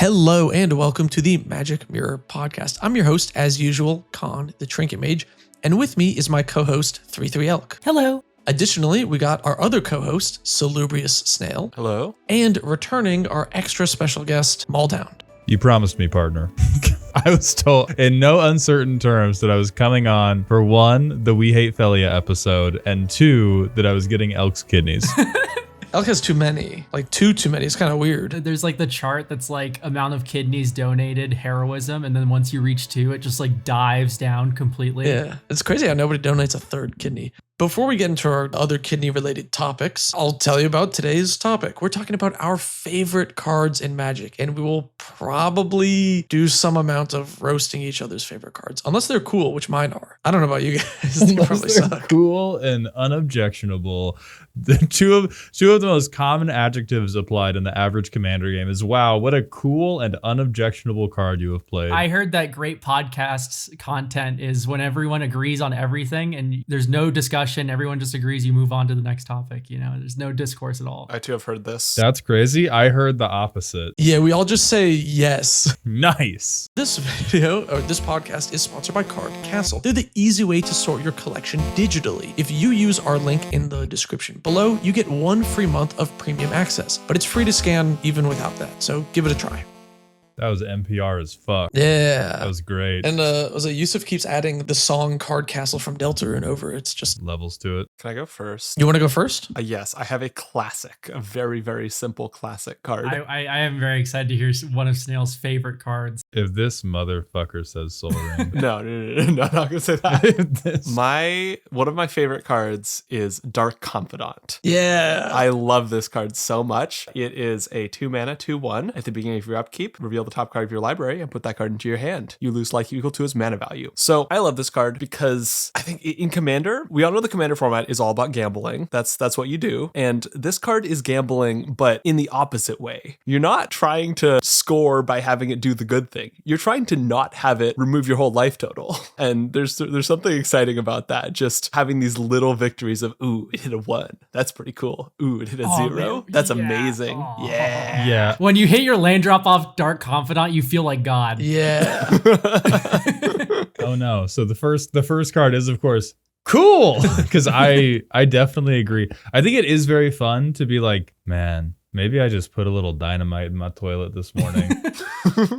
Hello and welcome to the Magic Mirror Podcast. I'm your host, as usual, Khan, the Trinket Mage, and with me is my co-host, 33 Elk. Hello. Additionally, we got our other co-host, Salubrious Snail. Hello. And returning our extra special guest, Maldhound. You promised me, partner. I was told in no uncertain terms that I was coming on for one, the We Hate Felia episode, and two, that I was getting Elk's kidneys. Elk has too many, like too many. It's kind of weird. There's like the chart that's like amount of kidneys donated, heroism, and then once you reach 2, it just like dives down completely. Yeah, it's crazy how nobody donates a third kidney. Before we get into our other kidney-related topics, I'll tell you about today's topic. We're talking about our favorite cards in Magic, and we will probably do some amount of roasting each other's favorite cards, unless they're cool, which mine are. I don't know about you guys. They probably suck. Cool and unobjectionable. The two of the most common adjectives applied in the average Commander game is, wow, what a cool and unobjectionable card you have played. I heard that great podcasts content is when everyone agrees on everything and there's no discussion, everyone just agrees, you move on to the next topic, you know, there's no discourse at all. I too have heard this. That's crazy. I heard the opposite. Yeah, we all just say yes. Nice. This video, or this podcast, is sponsored by Card Castle. They're the easy way to sort your collection digitally. If you use our link in the description below, you get 1 free month of premium access, but it's free to scan even without that, so give it a try. That was NPR as fuck. Yeah. That was great. And was it Yusuf keeps adding the song Card Castle from Delta and over. It's just levels to it. Can I go first? You want to go first? Yes, I have a classic, a very, very simple classic card. I am very excited to hear one of Snail's favorite cards. If this motherfucker says Soul Ring. No, I'm not gonna say that. One of my favorite cards is Dark Confidant. Yeah. I love this card so much. It is a 2-mana 2/1. At the beginning of your upkeep, reveal the top card of your library and put that card into your hand. You lose life equal to its mana value. So I love this card because I think in Commander, we all know the Commander format is all about gambling. That's what you do. And this card is gambling, but in the opposite way. You're not trying to score by having it do the good thing. You're trying to not have it remove your whole life total. And there's something exciting about that. Just having these little victories of, ooh, it hit a 1. That's pretty cool. Ooh, it hit a 0. Man. That's Yeah. amazing. Aw. Yeah. When you hit your land drop off Dark Confidant, you feel like God. Yeah. Oh no. So the first card is, of course, cool. Because I definitely agree. I think it is very fun to be like, man, maybe I just put a little dynamite in my toilet this morning.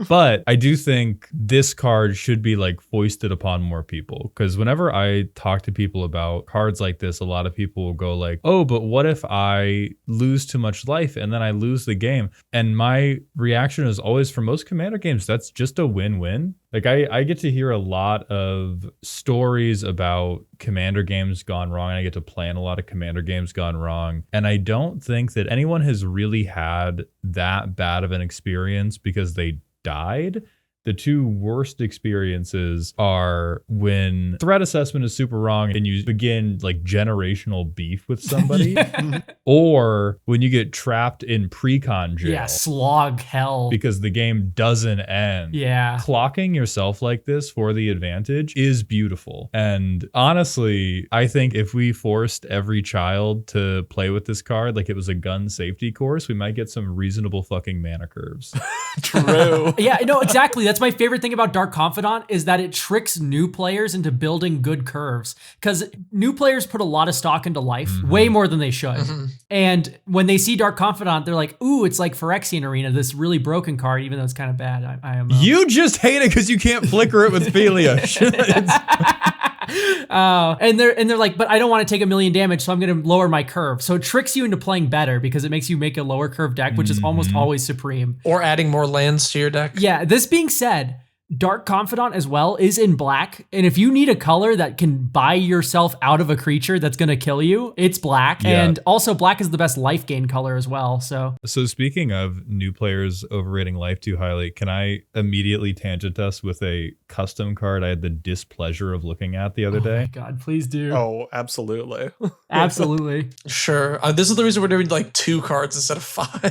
But I do think this card should be like foisted upon more people. Because whenever I talk to people about cards like this, a lot of people will go like, oh, but what if I lose too much life and then I lose the game? And my reaction is always, for most Commander games, that's just a win-win. Like I get to hear a lot of stories about Commander games gone wrong. And I get to plan a lot of Commander games gone wrong. And I don't think that anyone has really had that bad of an experience because they died. The two worst experiences are when threat assessment is super wrong and you begin like generational beef with somebody, or when you get trapped in pre-con jail. Yeah, slog hell. Because the game doesn't end. Yeah. Clocking yourself like this for the advantage is beautiful. And honestly, I think if we forced every child to play with this card like it was a gun safety course, we might get some reasonable fucking mana curves. True. Yeah, no, exactly. That's my favorite thing about Dark Confidant is that it tricks new players into building good curves. Because new players put a lot of stock into life, way more than they should. And when they see Dark Confidant, they're like, ooh, it's like Phyrexian Arena, this really broken card, even though it's kind of bad. I am. You just hate it because you can't flicker it with Felia. And they're like, but I don't want to take 1,000,000 damage, so I'm going to lower my curve. So it tricks you into playing better because it makes you make a lower curve deck, which is almost always supreme. Or adding more lands to your deck. Yeah, this being said, Dark Confidant as well is in black. And if you need a color that can buy yourself out of a creature that's going to kill you, it's black. Yeah. And also black is the best life gain color as well. So speaking of new players overrating life too highly, can I immediately tangent us with a custom card I had the displeasure of looking at the other my day? God, please do. Oh, absolutely. Absolutely. Sure. This is the reason we're doing like 2 cards instead of 5.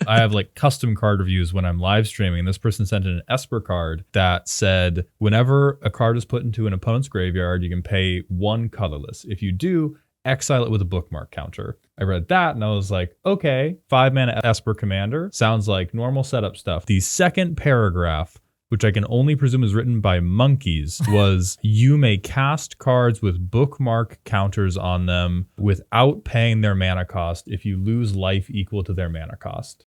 I have like custom card reviews when I'm live streaming. This person sent in an Esper card that said, whenever a card is put into an opponent's graveyard, you can pay 1 colorless. If you do, exile it with a bookmark counter. I read that and I was like, okay, 5 mana Esper Commander sounds like normal setup stuff. The second paragraph, which I can only presume is written by monkeys, was you may cast cards with bookmark counters on them without paying their mana cost if you lose life equal to their mana cost.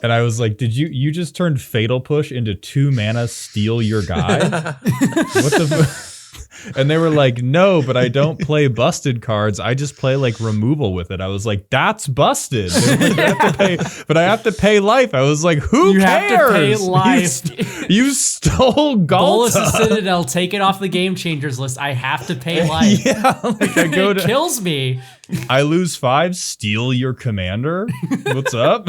And I was like, did you just turned Fatal Push into 2 mana steal your guy? What the And they were like, no, but I don't play busted cards. I just play like removal with it. I was like, that's busted. They were like, I have to pay life. I was like, who cares? Have to pay life. You stole Galta. Bolas' Citadel, take it off the game changers list. I have to pay life. Yeah, like I go to, it kills me. I lose 5, steal your commander. What's up?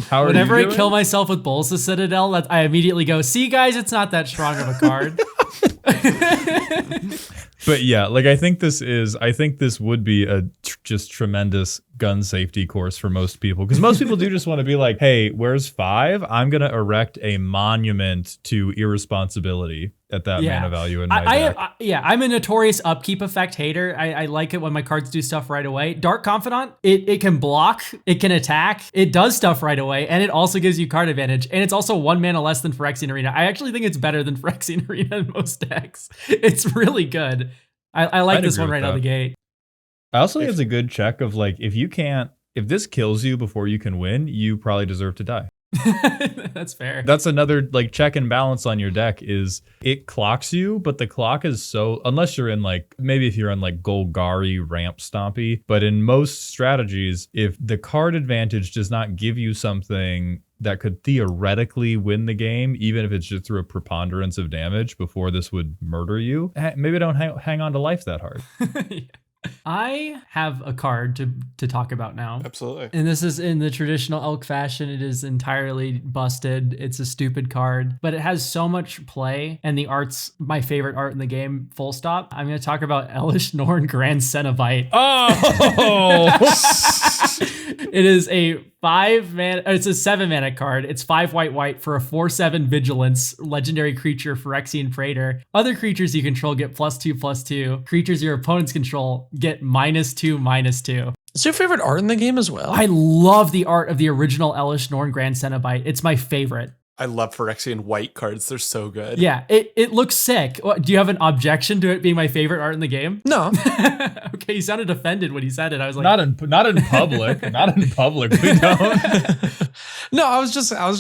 How are Whenever you I doing? Kill myself with Bolas' Citadel, I immediately go, see guys, it's not that strong of a card. But yeah, like I think this would be a just tremendous gun safety course for most people, because most people do just want to be like, hey, where's 5? I'm gonna erect a monument to irresponsibility at that mana value in my deck. I'm a notorious upkeep effect hater. I like it when my cards do stuff right away. Dark Confidant, it can block, it can attack, it does stuff right away, and it also gives you card advantage. And it's also 1 mana less than Phyrexian Arena. I actually think it's better than Phyrexian Arena in most decks. It's really good. I like this one right out of the gate. I also think it's a good check of like, if this kills you before you can win, you probably deserve to die. That's fair. That's another like check and balance on your deck is it clocks you, but the clock is so, unless you're in like, maybe if you're on like Golgari ramp stompy, but in most strategies, if the card advantage does not give you something that could theoretically win the game, even if it's just through a preponderance of damage before this would murder you, maybe don't hang on to life that hard. Yeah. I have a card to talk about now. Absolutely. And this is in the traditional Elk fashion. It is entirely busted. It's a stupid card, but it has so much play, and the art's my favorite art in the game, full stop. I'm going to talk about Elesh Norn Grand Cenobite. Oh! It is a 7 mana card. It's 5 white for a 4/7 vigilance legendary creature, Phyrexian Praetor. Other creatures you control get +2/+2. Creatures your opponents control get -2/-2. It's your favorite art in the game as well? I love the art of the original Elesh Norn Grand Cenobite. It's my favorite. I love Phyrexian white cards. They're so good. Yeah, it looks sick. Do you have an objection to it being my favorite art in the game? No. Okay, you sounded offended when he said it. I was like, not in public. Not in public. We don't. No, I was just, I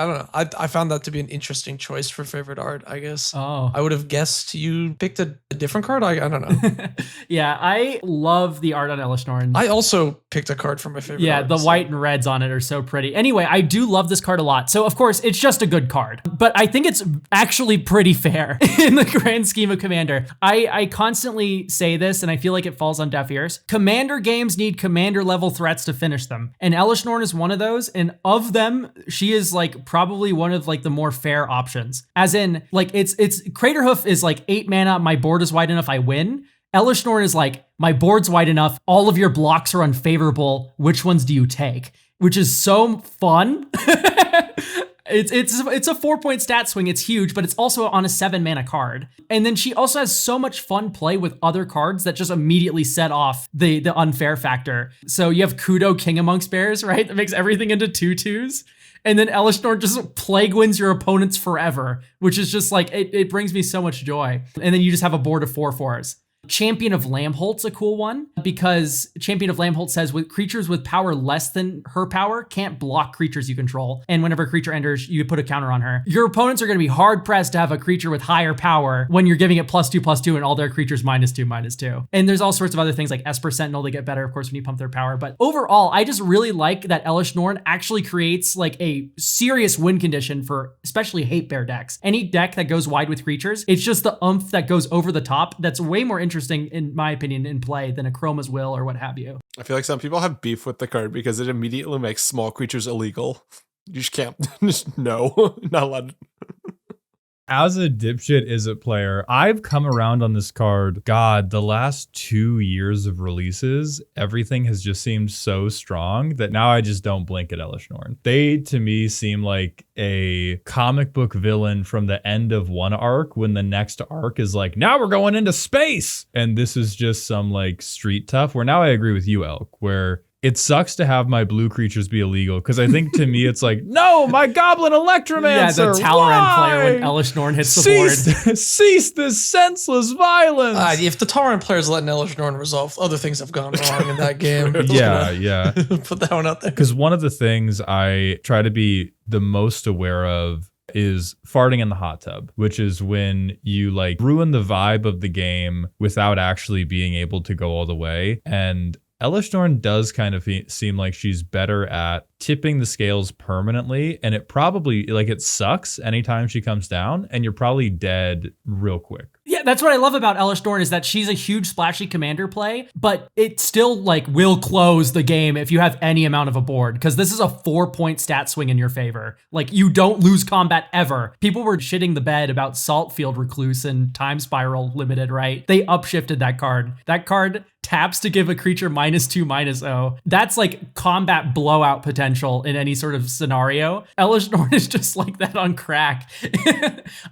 don't know. I found that to be an interesting choice for favorite art, I guess. Oh. I would have guessed you picked a different card. I don't know. Yeah, I love the art on Elesh Norn. I also picked a card for my favorite Yeah, art, the white and reds on it are so pretty. Anyway, I do love this card a lot. So, of course, it's just a good card. But I think it's actually pretty fair in the grand scheme of Commander. I constantly say this, and I feel like it falls on deaf ears. Commander games need Commander-level threats to finish them. And Elesh Norn is one of those. And of them, she is like probably one of like the more fair options. As in, like, it's Craterhoof is like 8 mana, my board is wide enough, I win. Elesh Norn is like, my board's wide enough, all of your blocks are unfavorable, which ones do you take? Which is so fun. It's a 4-point stat swing. It's huge, but it's also on a 7 mana card. And then she also has so much fun play with other cards that just immediately set off the unfair factor. So you have Kudo King Amongst Bears, right? That makes everything into 2/2s. And then Elesh Norn just plague wins your opponents forever, which is just like, it brings me so much joy. And then you just have a board of 4/4s. Champion of Lambholt's a cool one because Champion of Lambholt says with creatures with power less than her power can't block creatures you control. And whenever a creature enters, you put a counter on her. Your opponents are going to be hard pressed to have a creature with higher power when you're giving it +2/+2 and all their creatures -2/-2. And there's all sorts of other things like Esper Sentinel. They get better, of course, when you pump their power. But overall, I just really like that Elesh Norn actually creates like a serious win condition for especially hate bear decks. Any deck that goes wide with creatures, it's just the oomph that goes over the top that's way more interesting, in my opinion, in play than a Chroma's Will or what have you. I feel like some people have beef with the card because it immediately makes small creatures illegal. You just can't. Just no, not allowed. As a dipshit Izzet player, I've come around on this card. God, the last 2 years of releases, everything has just seemed so strong that now I just don't blink at Elesh Norn. They, to me, seem like a comic book villain from the end of one arc when the next arc is like, now we're going into space. And this is just some like street tough, where now I agree with you, Elk, where it sucks to have my blue creatures be illegal, because I think to me it's like, no, my goblin electromancer. Yeah, the Talrand player when Elesh Norn hits the board. Cease this senseless violence. If the Talrand player's letting Elesh Norn resolve, other things have gone wrong in that game. Yeah. Put that one out there. Because one of the things I try to be the most aware of is farting in the hot tub, which is when you like ruin the vibe of the game without actually being able to go all the way. And Elesh Norn does kind of seem like she's better at tipping the scales permanently, and it probably, like, it sucks anytime she comes down, and you're probably dead real quick. Yeah, that's what I love about Elesh Norn, is that she's a huge splashy commander play, but it still like will close the game if you have any amount of a board, because this is a 4-point stat swing in your favor. Like, you don't lose combat ever. People were shitting the bed about Saltfield Recluse and Time Spiral Limited, right? They upshifted that card. That card taps to give a creature -2/-0. That's like combat blowout potential in any sort of scenario. Elesh Norn is just like that on crack.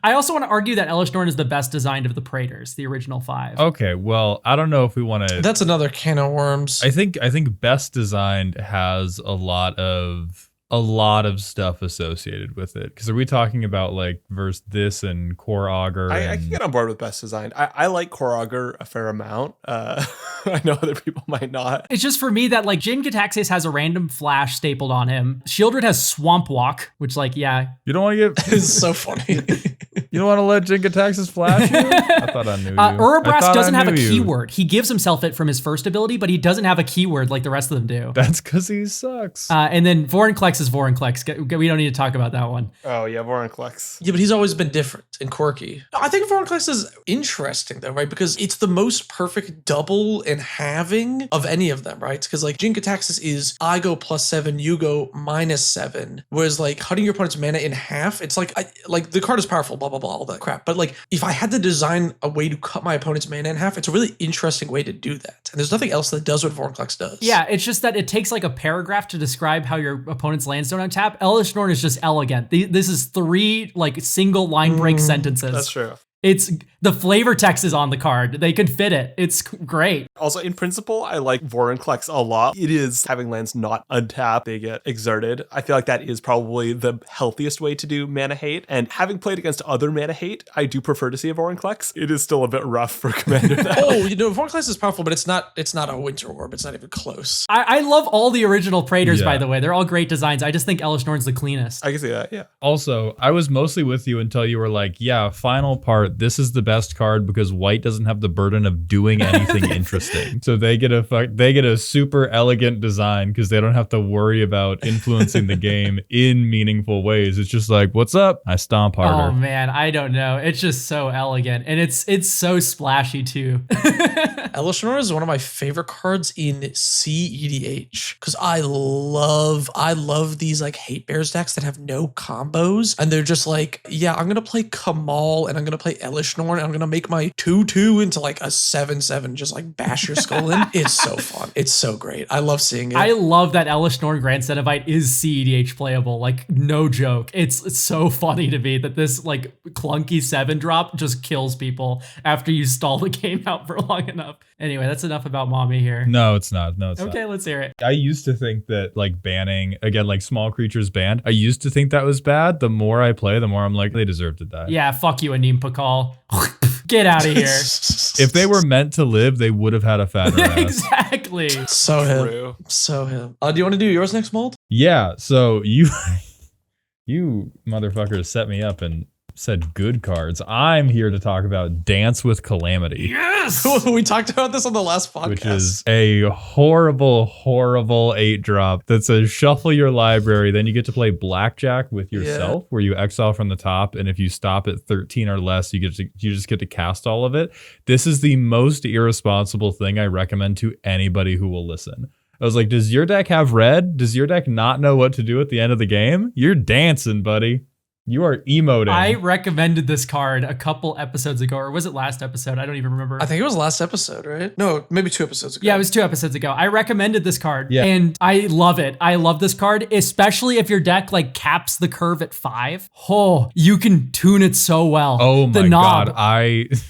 I also want to argue that Elesh Norn is the best designed of the Praetors, the original 5. Okay, well, I don't know if we want to. That's another can of worms. I think best designed has a lot of stuff associated with it. Because are we talking about like versus this and Core Augur? I can get on board with best designed. I like Core Augur a fair amount. I know other people might not. It's just for me that like Jin Gitaxias has a random flash stapled on him. Shieldred has Swamp Walk, which like, yeah. You don't want to get... It's so funny. You don't want to let Jin-Gitaxias flash you? I thought I knew you. Urabras doesn't have a keyword. He gives himself it from his first ability, but he doesn't have a keyword like the rest of them do. That's because he sucks. And then Vorinclex is Vorinclex. We don't need to talk about that one. Oh, yeah, Vorinclex. Yeah, but he's always been different and quirky. I think Vorinclex is interesting, though, right? Because it's the most perfect double and halving of any of them, right? Because, like, Jin-Gitaxias is I go +7, you go -7. Whereas, like, cutting your opponent's mana in half, it's like, the card is powerful, blah, blah, blah, all that crap. But, like, if I had to design a way to cut my opponent's mana in half, it's a really interesting way to do that. And there's nothing else that does what Vorinclex does. Yeah, it's just that it takes, like, a paragraph to describe how your opponent's lands don't untap. Elesh Norn is just elegant. This is 3, like, single line break sentences. That's true. It's the flavor text is on the card. They can fit it. It's great. Also, in principle, I like Vorinclex a lot. It is having lands not untap, they get exerted. I feel like that is probably the healthiest way to do mana hate. And having played against other mana hate, I do prefer to see a Vorinclex. It is still a bit rough for Commander now. Vorinclex is powerful, but it's not a Winter Orb. It's not even close. I love all the original Praetors, by the way. They're all great designs. I just think Elesh Norn's the cleanest. I can see that, yeah. Also, I was mostly with you until you were like, yeah, final part, this is the best card because white doesn't have the burden of doing anything interesting. So they get a super elegant design because they don't have to worry about influencing the game in meaningful ways. It's just like, what's up? I stomp harder. Oh man, I don't know. It's just so elegant, and it's so splashy too. Elesh Norn is one of my favorite cards in CEDH because I love these like hate bears decks that have no combos, and they're just like, yeah, I'm gonna play Kamal and I'm gonna play Elesh Norn, and I'm gonna make my 2/2 into like a 7/7, just like bash your skull in. It's so fun. It's so great. I love seeing it. I love that Elesh Norn Grand Cenobite is CEDH playable. Like, no joke. It's so funny to me that this like clunky 7-drop just kills people after you stall the game out for long enough. Anyway, that's enough about mommy here. No, it's not. No, it's not. Okay, let's hear it. I used to think that like banning, again, like small creatures banned, I used to think that was bad. The more I play, the more I'm like, they deserve to die. Yeah, fuck you, Anim Pakal. Get out of here. If they were meant to live, they would have had a fatter ass. Exactly. So True. him. So him. Do you want to do yours next, Mold? Yeah, so you motherfuckers set me up and said good cards. I'm here to talk about Dance with Calamity. Yes! We talked about this on the last podcast. Which is a horrible, horrible 8-drop that says shuffle your library, then you get to play blackjack with yourself, where you exile from the top, and if you stop at 13 or less, you just get to cast all of it. This is the most irresponsible thing I recommend to anybody who will listen. I was like, does your deck have red? Does your deck not know what to do at the end of the game? You're dancing, buddy. You are emoting. I recommended this card a couple episodes ago, or was it last episode? I don't even remember. I think it was last episode, right? No, maybe 2 episodes ago. Yeah, it was 2 episodes ago. I recommended this card, Yeah. and I love it. I love this card, especially if your deck like caps the curve at 5. Oh, you can tune it so well. Oh my the knob. god,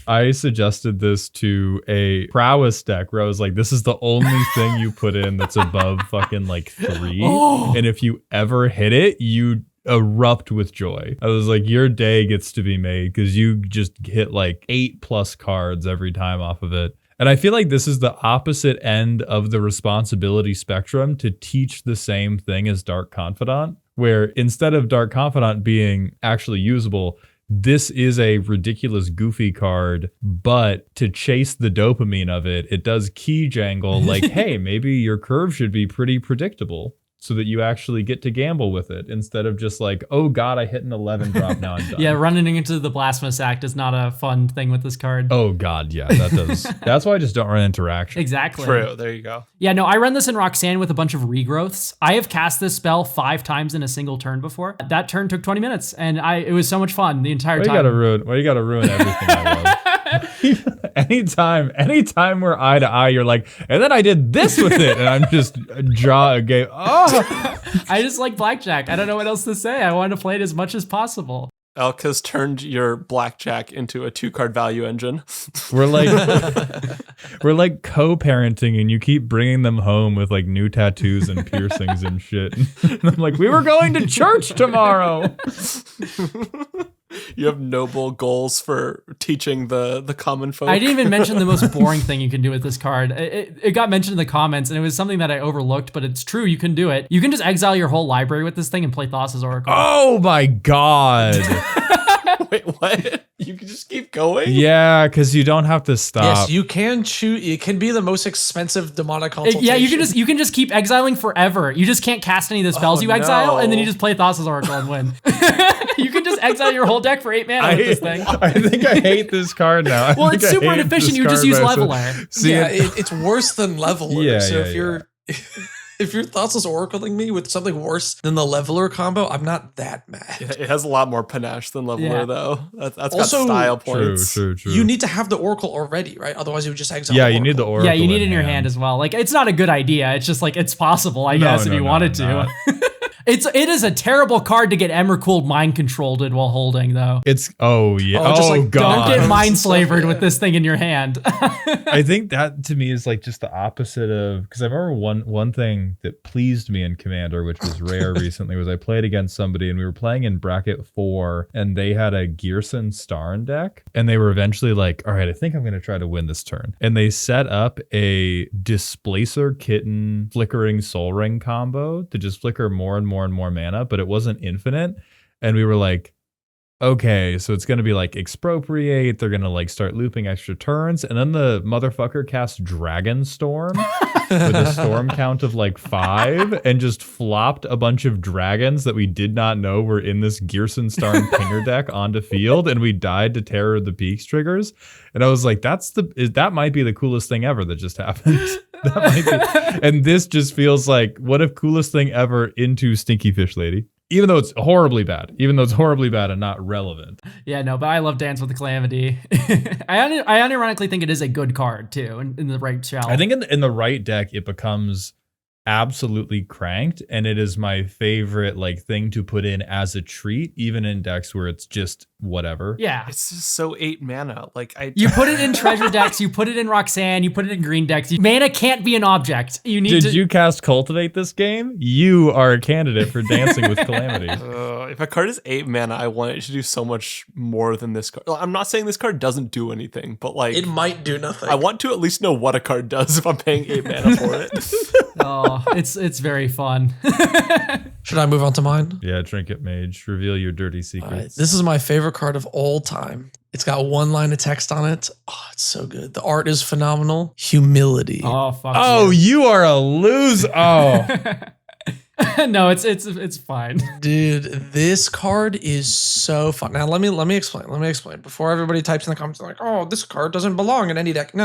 I suggested this to a prowess deck where I was like, this is the only thing you put in that's above fucking like 3. Oh. And if you ever hit it, you erupt with joy. I was like, your day gets to be made because you just hit like 8+ cards every time off of it. And I feel like this is the opposite end of the responsibility spectrum to teach the same thing as Dark Confidant, where instead of Dark Confidant being actually usable, this is a ridiculous, goofy card, but to chase the dopamine of it, it does key jangle like, hey, maybe your curve should be pretty predictable so that you actually get to gamble with it instead of just like, oh God, I hit an 11 drop, now I'm done. Yeah, running into the Blasphemous Act is not a fun thing with this card. Oh God, yeah, that does. That's why I just don't run interaction. Exactly. True. There you go. Yeah, no, I run this in Roxanne with a bunch of regrowths. I have cast this spell 5 times in a single turn before. That turn took 20 minutes, and it was so much fun the entire Why time. you gotta ruin everything I love? anytime we're eye to eye, you're like, and then I did this with it, and I'm just draw a game. Oh, I just like blackjack. I don't know what else to say. I wanted to play it as much as possible. Elk has turned your blackjack into a 2-card value engine. we're like co-parenting, and you keep bringing them home with like new tattoos and piercings and shit. And I'm like, we were going to church tomorrow. You have noble goals for teaching the common folk. I didn't even mention the most boring thing you can do with this card. It got mentioned in the comments, and it was something that I overlooked, but it's true. You can do it. You can just exile your whole library with this thing and play Thassa's Oracle. Oh my God. Wait, what? You can just keep going? Yeah, because you don't have to stop. Yes, you can choose. It can be the most expensive demonic consultation. Yeah, you can just keep exiling forever. You just can't cast any of the spells you exile, and then you just play Thassa's Oracle and win. You can just exile your whole deck for 8 mana with this thing. I think I hate this card now. Well, it's super inefficient. You just use Leveler. It's worse than Leveler. Yeah, so yeah, if you're if your Thassa's Oracling me with something worse than the Leveler combo, I'm not that mad. Yeah, it has a lot more panache than Leveler, though. That's Also, got style points. True. You need to have the Oracle already, right? Otherwise, you would just exile. Yeah, the you need the Oracle. Oracle. Yeah, you need it in your hand as well. Like, it's not a good idea. It's just like, it's possible, I guess, if you wanted to. not. It is a terrible card to get Emrakul mind controlled in while holding, though. Oh just like, God. Don't get mind Stuff, slavered yeah. with this thing in your hand. I think that to me is like just the opposite of, because I remember one thing that pleased me in Commander, which was rare recently, was I played against somebody and we were playing in bracket 4 and they had a Gearson Starn deck and they were eventually like, all right, I think I'm going to try to win this turn. And they set up a Displacer Kitten Flickering Soul Ring combo to just flicker more and more and more mana, but it wasn't infinite. And we were like, okay, so it's going to be like expropriate. They're going to like start looping extra turns. And then the motherfucker cast Dragon Storm with a storm count of like 5 and just flopped a bunch of dragons that we did not know were in this Gearson Starn Pinger deck onto field. And we died to Terror of the Peaks triggers. And I was like, that might be the coolest thing ever that just happened. That might be. And this just feels like, what if coolest thing ever into Stinky Fish Lady? Even though it's horribly bad and not relevant. Yeah, no, but I love Dance with the Calamity. I unironically think it is a good card, too, in the right shell. I think in the right deck, it becomes absolutely cranked, and it is my favorite like thing to put in as a treat, even in decks where it's just whatever. Yeah. It's just so 8 mana. Like You put it in treasure decks, you put it in Roxanne, you put it in green decks. Mana can't be an object. Did you cast Cultivate this game? You are a candidate for Dancing with Calamity. If a card is 8 mana, I want it to do so much more than this card. I'm not saying this card doesn't do anything, but like It might do nothing. I want to at least know what a card does if I'm paying 8 mana for it. Oh, it's very fun. Should I move on to mine? Yeah, Trinket Mage, reveal your dirty All right, secrets. this is my favorite card of all time. It's got 1 line of text on it. Oh, it's so good. The art is phenomenal. Humility. Oh, fuck. Oh, yeah. you are a loser. Oh, No, it's fine. Dude, this card is so fun. Now let me explain. Before everybody types in the comments like, "Oh, this card doesn't belong in any deck." No.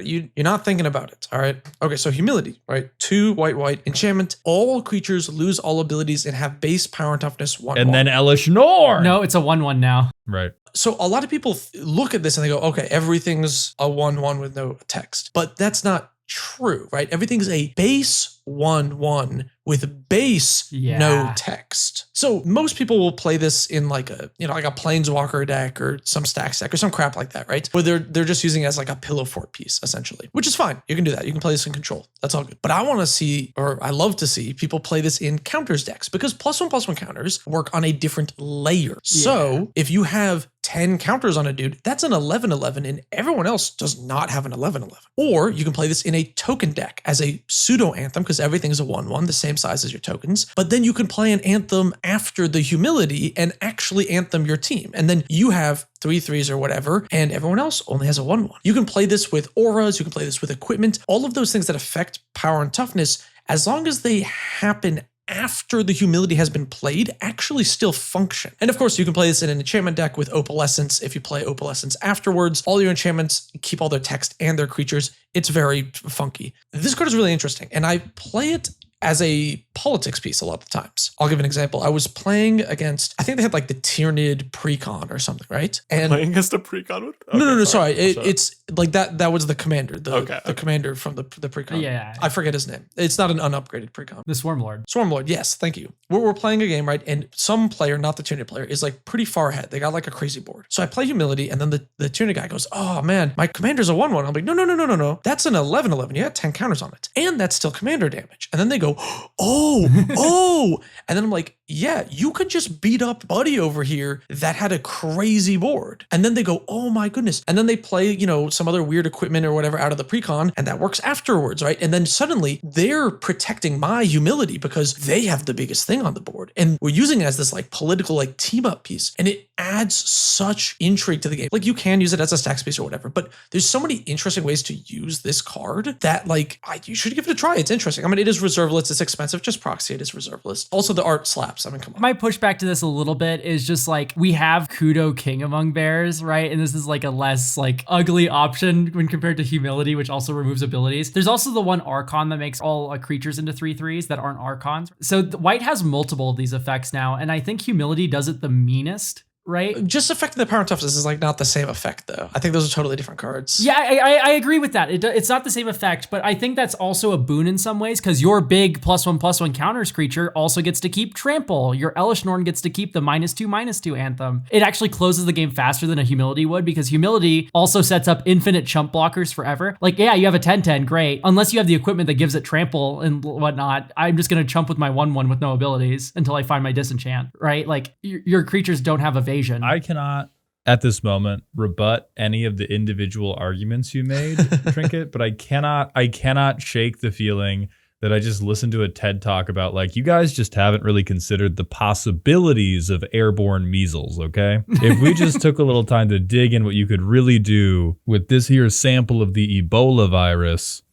You're not thinking about it. All right. Okay, so humility, right? 2 white enchantment. All creatures lose all abilities and have base power and toughness 1. And then Elesh Norn. No, it's a 1/1 now. Right. So a lot of people look at this and they go, "Okay, everything's a 1/1 with no text." But that's not true, right? Everything's a base 1/1 with base no text. So most people will play this in like a planeswalker deck or some stacks deck or some crap like that, right? Where they're just using it as like a pillow fort piece essentially, which is fine. You can do that. You can play this in control. That's all good. But I love to see people play this in counters decks because +1/+1 counters work on a different layer. Yeah. So if you have 10 counters on a dude, that's an 11/11 and everyone else does not have an 11/11. Or you can play this in a token deck as a pseudo anthem because everything's a 1/1, the same size as your tokens. But then you can play an anthem after the humility and actually anthem your team. And then you have 3/3s or whatever, and everyone else only has a 1/1. You can play this with auras, you can play this with equipment, all of those things that affect power and toughness, as long as they happen after the humility has been played, actually still function. And of course, you can play this in an enchantment deck with Opalescence. If you play Opalescence afterwards, all your enchantments keep all their text and their creatures. It's very funky. This card is really interesting, and I play it as a politics piece a lot of the times. I'll give an example. I was playing against, I think they had like the Tyrannid Precon or something, right? And playing against a Precon? Okay, no, sorry. It's like that was the commander, the commander from the Precon. Yeah. I forget his name. It's not an unupgraded Precon. The Swarmlord. Swarmlord, yes, thank you. We're playing a game, right? And some player, not the Tyrannid player, is like pretty far ahead. They got like a crazy board. So I play humility, and then the Tyrannid guy goes, "Oh man, my commander's a 1/1. I'm like, no. That's an 11/11. You had 10 counters on it. And that's still commander damage. And then they go, oh. And then I'm like, yeah, you could just beat up Buddy over here that had a crazy board. And then they go, oh my goodness. And then they play, some other weird equipment or whatever out of the precon, and that works afterwards, right? And then suddenly they're protecting my humility because they have the biggest thing on the board. And we're using it as this like political like team up piece. And it adds such intrigue to the game. Like you can use it as a stacks piece or whatever, but there's so many interesting ways to use this card that like you should give it a try. It's interesting. I mean, it is reserve list. It's expensive. Just proxy it as reserve list. Also, the art slaps. I mean, come on. My pushback to this a little bit is just like we have Kudo King among bears, right? And this is like a less like ugly option when compared to humility, which also removes abilities. There's also the one Archon that makes all creatures into 3/3s that aren't Archons. So white has multiple of these effects now, and I think humility does it the meanest. Right? Just affecting the power and toughness is like not the same effect though. I think those are totally different cards. Yeah, I agree with that. It's not the same effect, but I think that's also a boon in some ways because your big +1/+1 counters creature also gets to keep trample. Your Elesh Norn gets to keep the -2/2 anthem. It actually closes the game faster than a humility would because humility also sets up infinite chump blockers forever. Like, yeah, you have a 10/10, great. Unless you have the equipment that gives it trample and whatnot, I'm just going to chump with my 1/1 with no abilities until I find my disenchant, right? Like your creatures don't have evasion. I cannot, at this moment, rebut any of the individual arguments you made, Trinket, but I cannot shake the feeling that I just listened to a TED talk about like, you guys just haven't really considered the possibilities of airborne measles, okay? If we just took a little time to dig in what you could really do with this here sample of the Ebola virus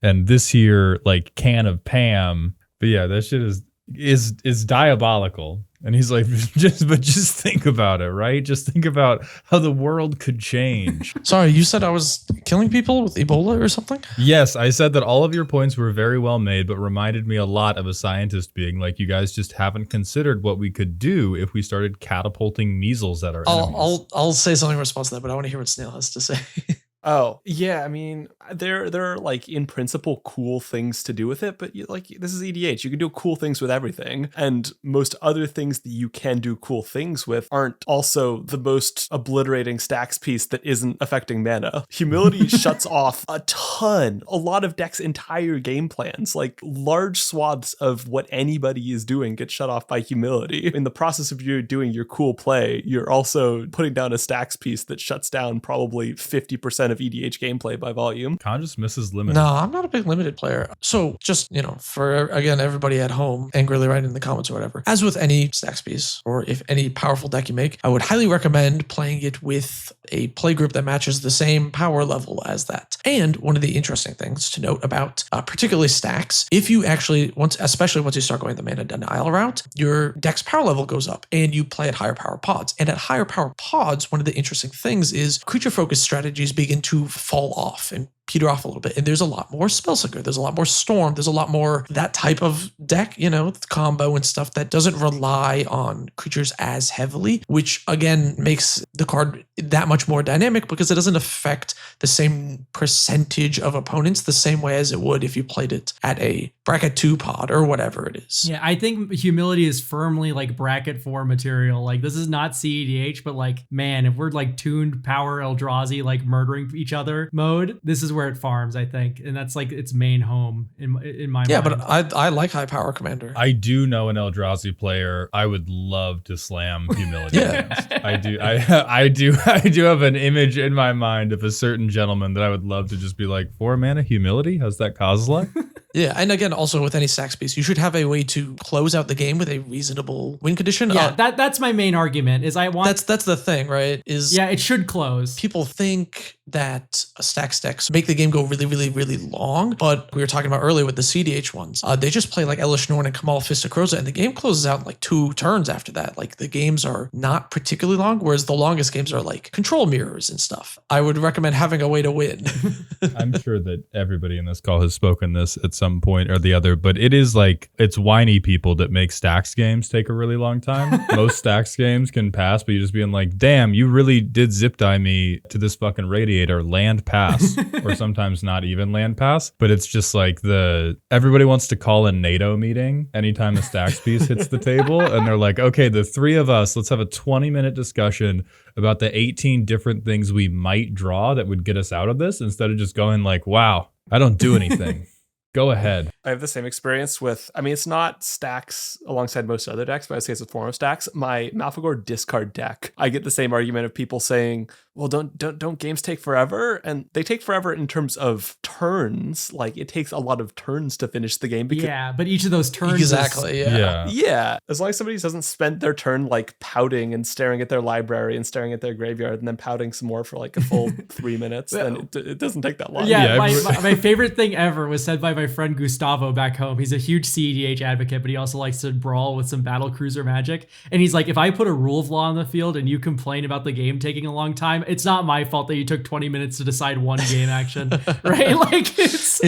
and this here like can of Pam, but yeah, that shit is diabolical. And he's like, just think about it, right? Just think about how the world could change. Sorry, you said I was killing people with Ebola or something? Yes, I said that all of your points were very well made, but reminded me a lot of a scientist being like, you guys just haven't considered what we could do if we started catapulting measles at our enemies. I'll say something in response to that, but I want to hear what Snail has to say. Oh, yeah, I mean, there are like in principle cool things to do with it, but like this is EDH. You can do cool things with everything, and most other things that you can do cool things with aren't also the most obliterating stacks piece that isn't affecting mana. Humility shuts off a lot of decks' entire game plans. Like large swaths of what anybody is doing get shut off by humility. In the process of you doing your cool play, you're also putting down a stacks piece that shuts down probably 50% 90% of EDH gameplay by volume. Con just misses limited. No, I'm not a big limited player. So just, for, again, everybody at home, angrily write in the comments or whatever. As with any stacks piece, or if any powerful deck you make, I would highly recommend playing it with a play group that matches the same power level as that. And one of the interesting things to note about particularly stacks, if you actually, especially once you start going the mana denial route, your deck's power level goes up and you play at higher power pods. And at higher power pods, one of the interesting things is creature focused strategies begin to fall off and peter off a little bit. And there's a lot more Spellseeker, there's a lot more Storm, there's a lot more that type of deck, combo and stuff that doesn't rely on creatures as heavily, which again makes the card that much more dynamic because it doesn't affect the same percentage of opponents the same way as it would if you played it at a bracket 2 pod or whatever it is. Yeah, I think Humility is firmly like bracket 4 material. Like this is not CEDH, but like, man, if we're like tuned power Eldrazi, like murdering each other mode, this is where it farms, I think. And that's like its main home in my mind. Yeah, but I like high power commander. I do know an Eldrazi player I would love to slam Humility against. I do. I do have an image in my mind of a certain gentleman that I would love to just be like, 4 mana Humility? How's that cause like? Yeah, and again, also with any stacks piece, you should have a way to close out the game with a reasonable win condition. Yeah, that's my main argument. Is I want that's the thing, right? It should close. People think that stacks decks make the game go really, really, really long, but we were talking about earlier with the CDH ones. They just play like Elesh Norn and Kamal Fist of Kroza, and the game closes out in like 2 turns after that. Like the games are not particularly long, whereas the longest games are like control mirrors and stuff. I would recommend having a way to win. I'm sure that everybody in this call has spoken this at some point or the other, but it is like, it's whiny people that make stacks games take a really long time. Most stacks games can pass, but you just being like, damn, you really did zip die me to this fucking radiator, land pass, or sometimes not even land pass. But it's just like everybody wants to call a NATO meeting anytime a stacks piece hits the table. And they're like, okay, the 3 of us, let's have a 20-minute discussion about the 18 different things we might draw that would get us out of this, instead of just going like, wow, I don't do anything. Go ahead. I have the same experience with, it's not stacks alongside most other decks, but I say it's with Forum stacks. My Malfagor discard deck, I get the same argument of people saying, well, don't games take forever? And they take forever in terms of turns. Like it takes a lot of turns to finish the game. Yeah, but each of those turns exactly. Yeah. As long as somebody doesn't spend their turn like pouting and staring at their library and staring at their graveyard and then pouting some more for like a full 3 minutes, then it doesn't take that long. Yeah, my favorite thing ever was said by my friend Gustavo back home. He's a huge CEDH advocate, but he also likes to brawl with some battle cruiser magic. And he's like, if I put a rule of law on the field and you complain about the game taking a long time, it's not my fault that you took 20 minutes to decide one game action, right? Like it's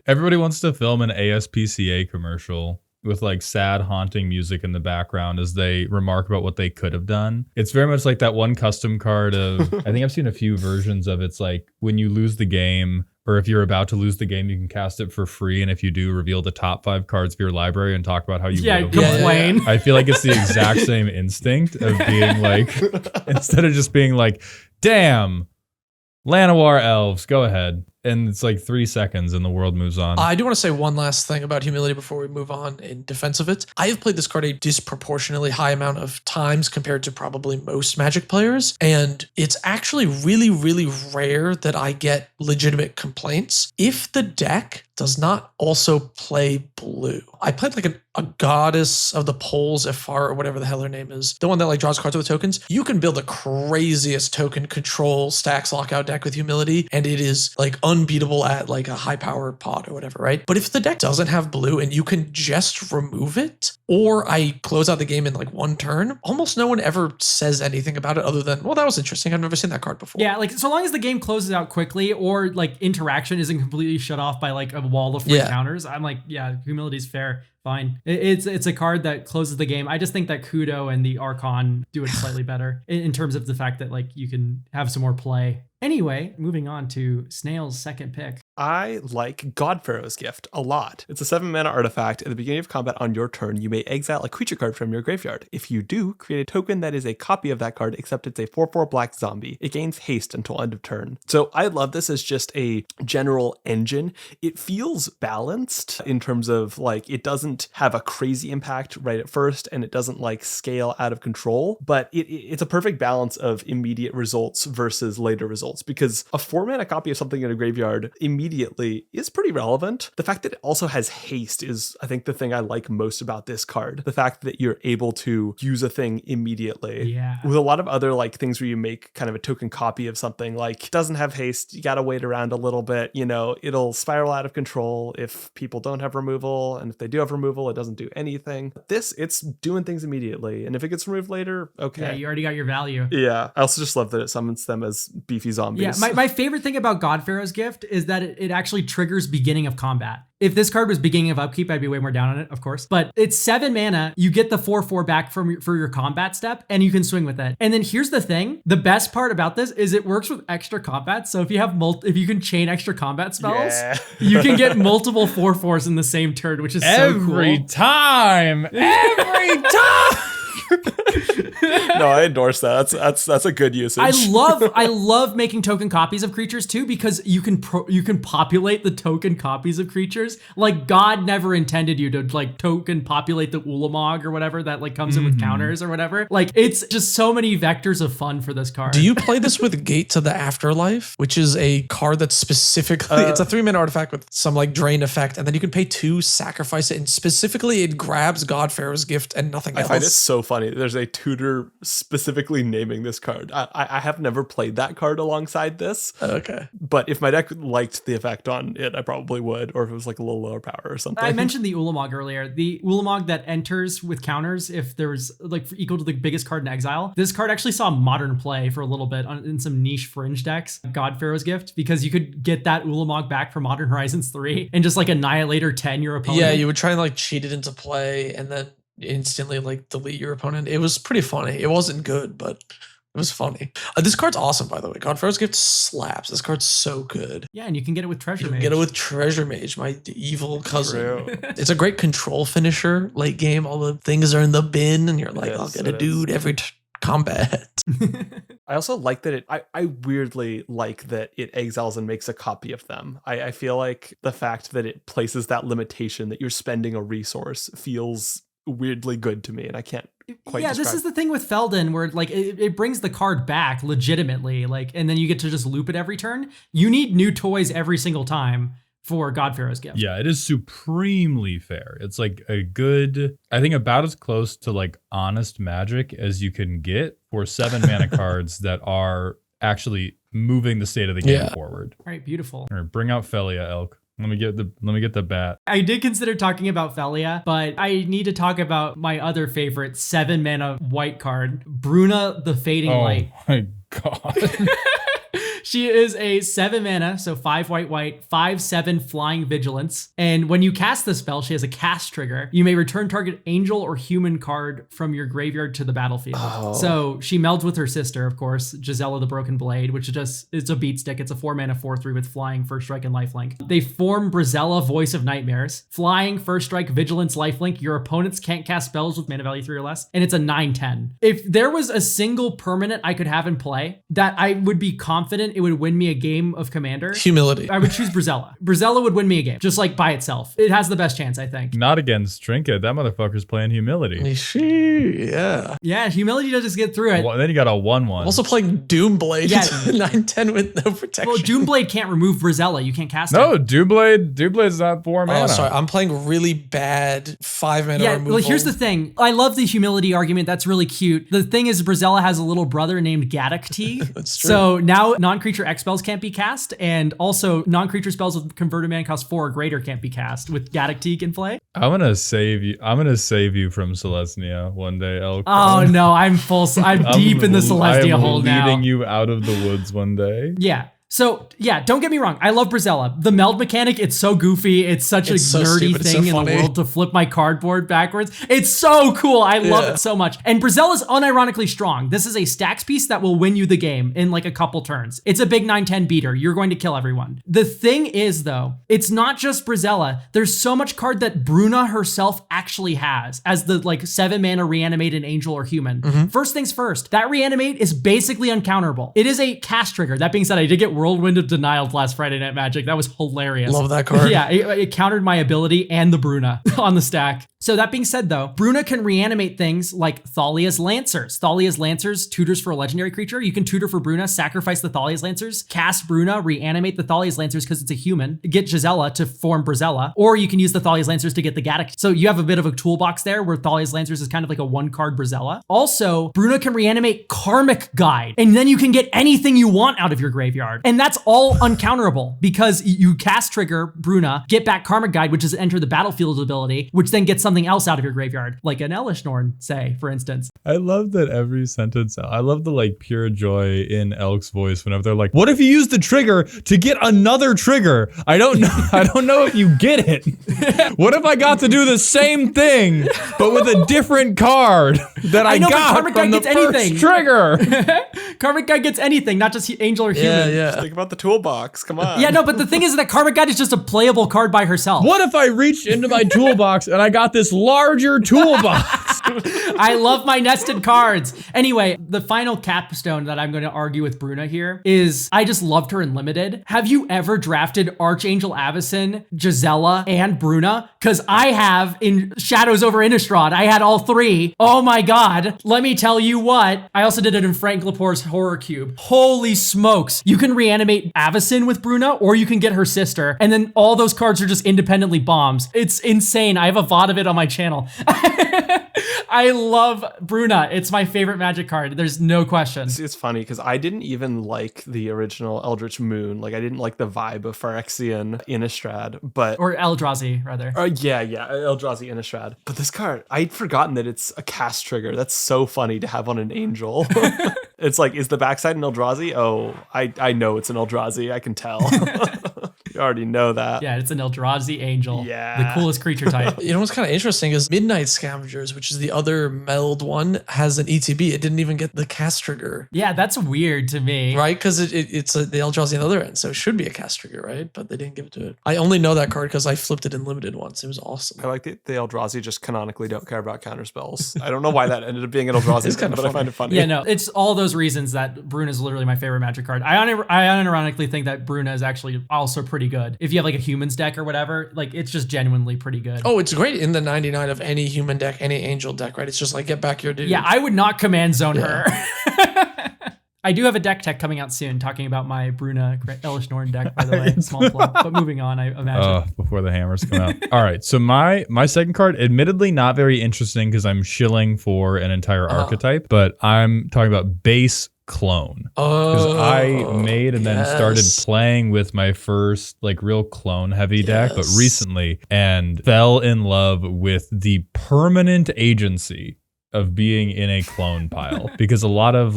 Everybody wants to film an ASPCA commercial with like sad, haunting music in the background as they remark about what they could have done. It's very much like that one custom card of, I think I've seen a few versions of it's like when you lose the game, or if you're about to lose the game, you can cast it for free. And if you do, reveal the top 5 cards of your library and talk about how you complain. I feel like it's the exact same instinct of being like, instead of just being like, damn, Llanowar elves, go ahead. And it's like 3 seconds and the world moves on. I do want to say one last thing about Humility before we move on in defense of it. I have played this card a disproportionately high amount of times compared to probably most Magic players. And it's actually really, really rare that I get legitimate complaints if the deck does not also play blue. I played like a goddess of the poles, Ifar, or whatever the hell her name is. The one that like draws cards with tokens. You can build the craziest token control stacks lockout deck with Humility, and it is like unbeatable at like a high power pod or whatever, right? But if the deck doesn't have blue and you can just remove it, or I close out the game in like 1 turn, almost no one ever says anything about it other than, well, that was interesting. I've never seen that card before. Yeah, like so long as the game closes out quickly or like interaction isn't completely shut off by like a wall of free counters, I'm like, yeah, Humility's fair. Fine. It's a card that closes the game. I just think that Kudo and the Archon do it slightly better in terms of the fact that like you can have some more play. Anyway, moving on to Snail's second pick. I like God-Pharaoh's Gift a lot. It's a 7-mana artifact. At the beginning of combat on your turn, you may exile a creature card from your graveyard. If you do, create a token that is a copy of that card, except it's a 4/4 black zombie. It gains haste until end of turn. So I love this as just a general engine. It feels balanced in terms of like, it doesn't have a crazy impact right at first, and it doesn't like scale out of control, but it's a perfect balance of immediate results versus later results. spells, because a 4-mana copy of something in a graveyard immediately is pretty relevant. The fact that it also has haste is, I think, the thing I like most about this card. The fact that you're able to use a thing immediately. Yeah. With a lot of other like things where you make kind of a token copy of something, like doesn't have haste, you gotta wait around a little bit, you know, it'll spiral out of control if people don't have removal, and if they do have removal, it doesn't do anything. This, it's doing things immediately, and if it gets removed later, okay. Yeah, you already got your value. Yeah, I also just love that it summons them as beefy zombies. Yeah, my favorite thing about God-Pharaoh's Gift is that it actually triggers beginning of combat. If this card was beginning of upkeep, I'd be way more down on it, of course. But it's 7 mana. You get the 4/4 back for your combat step, and you can swing with it. And then here's the thing: the best part about this is it works with extra combat. So if you have if you can chain extra combat spells, you can get multiple 4/4s in the same turn, which is so cool. Every time. No, I endorse that. That's a good usage. I love making token copies of creatures too, because you can populate the token copies of creatures. Like God never intended you to like token populate the Ulamog or whatever that like comes in with counters or whatever. Like it's just so many vectors of fun for this card. Do you play this with Gate to the Afterlife, which is a card that's specifically it's a 3-mana artifact with some like drain effect, and then you can pay 2, sacrifice it, and specifically it grabs God-Pharaoh's Gift and nothing else. I find it so funny. There's a tutor specifically naming this card. I have never played that card alongside this. Okay. But if my deck liked the effect on it, I probably would, or if it was like a little lower power or something. I mentioned the Ulamog earlier. The Ulamog that enters with counters if there's like equal to the biggest card in exile. This card actually saw modern play for a little bit in some niche fringe decks, God-Pharaoh's Gift, because you could get that Ulamog back from Modern Horizons 3 and just like annihilate or 10 your opponent. Yeah, you would try and like cheat it into play and then instantly like delete your opponent. It was pretty funny. It wasn't good, but it was funny. This card's awesome, by the way. God-Pharaoh's Gift slaps. This card's so good. Yeah, and you can get it with Treasure Mage. Get it with Treasure Mage, my evil cousin. True. It's a great control finisher. Late game, all the things are in the bin, and you're like, Yes, I'll get a it is. dude every combat. I also like that I weirdly like that it exiles and makes a copy of them. I feel like the fact that it places that limitation that you're spending a resource feels weirdly good to me, and I can't quite describe. This is the thing with Feldon where like it brings the card back legitimately, like, and then you get to just loop it every turn. You need new toys every single time for God-Pharaoh's Gift. Yeah, it is supremely fair. It's like a good, I think about as close to like honest Magic as you can get for 7 mana cards that are actually moving the state of the game forward. All right, beautiful. All right, bring out Felia, Elk. Let me get the bat. I did consider talking about Felia, but I need to talk about my other favorite 7 mana white card, Bruna the Fading Light. Oh my god. She is a 7 mana, so 5 white, 5/7 flying vigilance. And when you cast the spell, she has a cast trigger. You may return target angel or human card from your graveyard to the battlefield. Oh. So she melds with her sister, of course, Gisela the Broken Blade, which is just, it's a beat stick. It's a 4 mana 4/3 with flying, first strike, and lifelink. They form Brizella, Voice of Nightmares. Flying, first strike, vigilance, lifelink. Your opponents can't cast spells with mana value 3 or less. And it's a 9/10. If there was a single permanent I could have in play that I would be confident it would win me a game of Commander, Humility. I would choose Brizella. Brizella would win me a game, just like by itself. It has the best chance, I think. Not against Trinket. That motherfucker's playing Humility. Yeah. Yeah, Humility does just get through it. Well, then you got a 1/1. Also playing Doomblade. Yeah. 9/10 with no protection. Well, Doomblade can't remove Brizella. You can't cast No, it. Doomblade's not 4 mana. Oh, sorry. I'm playing really bad 5 mana Yeah, removal. well, here's the thing. I love the humility argument. That's really cute. The thing is, Brizella has a little brother named Gaddock. That's true. So now non-creature X spells can't be cast, and also non-creature spells with converted mana cost 4 or greater can't be cast with Gaddock in play. I'm gonna save you from Celestia one day, Elk. Oh no, I'm deep in the Celestia hole now. I'm leading you out of the woods one day. Yeah. So, yeah, don't get me wrong. I love Brizella. The meld mechanic, it's so goofy. It's such a so nerdy stupid. It's thing so in the funny. world to flip my cardboard backwards. It's so cool. I love it so much. And Brizella's unironically strong. This is a stacks piece that will win you the game in like a couple turns. It's a big 9/10 beater. You're going to kill everyone. The thing is, though, it's not just Brizella. There's so much card that Bruna herself actually has as the like 7 mana reanimate an angel or human. First things first, that reanimate is basically uncounterable. It is a cast trigger. That being said, I did get Whirlwind of Denial last Friday Night Magic. That was hilarious. Love that card. Yeah, it countered my ability and the Bruna on the stack. So that being said, though, Bruna can reanimate things like Thalia's Lancers. Thalia's Lancers tutors for a legendary creature. You can tutor for Bruna, sacrifice the Thalia's Lancers, cast Bruna, reanimate the Thalia's Lancers because it's a human, get Gisela to form Brazella, or you can use the Thalia's Lancers to get the Gaddock. So you have a bit of a toolbox there where Thalia's Lancers is kind of like a one-card Brazella. Also, Bruna can reanimate Karmic Guide, and then you can get anything you want out of your graveyard. And that's all uncounterable because you cast trigger Bruna, get back Karmic Guide, which is enter the battlefield ability, which then gets something else out of your graveyard, like an Elesh Norn, say, for instance. I love that every sentence. I love the like pure joy in Elk's voice whenever they're like, "What if you use the trigger to get another trigger?" I don't know. I don't know if you get it. What if I got to do the same thing but with a different card that I got from the first trigger? Karmic Guide gets anything, not just angel or human. Yeah. Just think about the toolbox. Come on. Yeah, no, but the thing is that Karmic Guide is just a playable card by herself. What if I reached into my toolbox and I got this larger toolbox? I love my nested cards. Anyway, the final capstone that I'm going to argue with Bruna here is I just loved her in Limited. Have you ever drafted Archangel Avacyn, Gisela, and Bruna? Because I have in Shadows over Innistrad. I had all three. Oh my God. Let me tell you what. I also did it in Frank Laporte's Horror Cube. Holy smokes. You can reanimate Avacyn with Bruna, or you can get her sister. And then all those cards are just independently bombs. It's insane. I have a VOD of it on my channel. I love Bruna. It's my favorite Magic card. There's no question. It's funny because I didn't even like the original Eldritch Moon. Like I didn't like the vibe of Phyrexian Innistrad, but or Eldrazi rather. Yeah, Eldrazi Innistrad. But this card, I'd forgotten that it's a cast trigger. That's so funny to have on an angel. It's like, is the backside an Eldrazi? Oh, I know it's an Eldrazi. I can tell. You already know that. Yeah, it's an Eldrazi angel. Yeah. The coolest creature type. You know what's kind of interesting is Midnight Scavengers, which is the other meld one, has an ETB. It didn't even get the cast trigger. Yeah, that's weird to me. Right? Because it's the Eldrazi on the other end, so it should be a cast trigger, right? But they didn't give it to it. I only know that card because I flipped it in Limited once. It was awesome. I like the Eldrazi just canonically don't care about counter spells. I don't know why that ended up being an Eldrazi, It's kind of but I find it funny. Yeah, no, it's all those reasons that Bruna is literally my favorite Magic card. I unironically think that Bruna is actually also pretty good. If you have like a humans deck or whatever, like it's just genuinely pretty good. Oh, it's great in the 99 of any human deck, any angel deck, right? It's just like, get back your dude. Yeah, I would not command zone her. I do have a deck tech coming out soon talking about my Bruna Elesh Norn deck, by the way. Small plug. But moving on, I imagine. Before the hammers come out. All right. So my second card, admittedly not very interesting because I'm shilling for an entire archetype, but I'm talking about base clone. Because I made and then started playing with my first like real clone heavy deck, but recently, and fell in love with the permanent agency of being in a clone pile. Because a lot of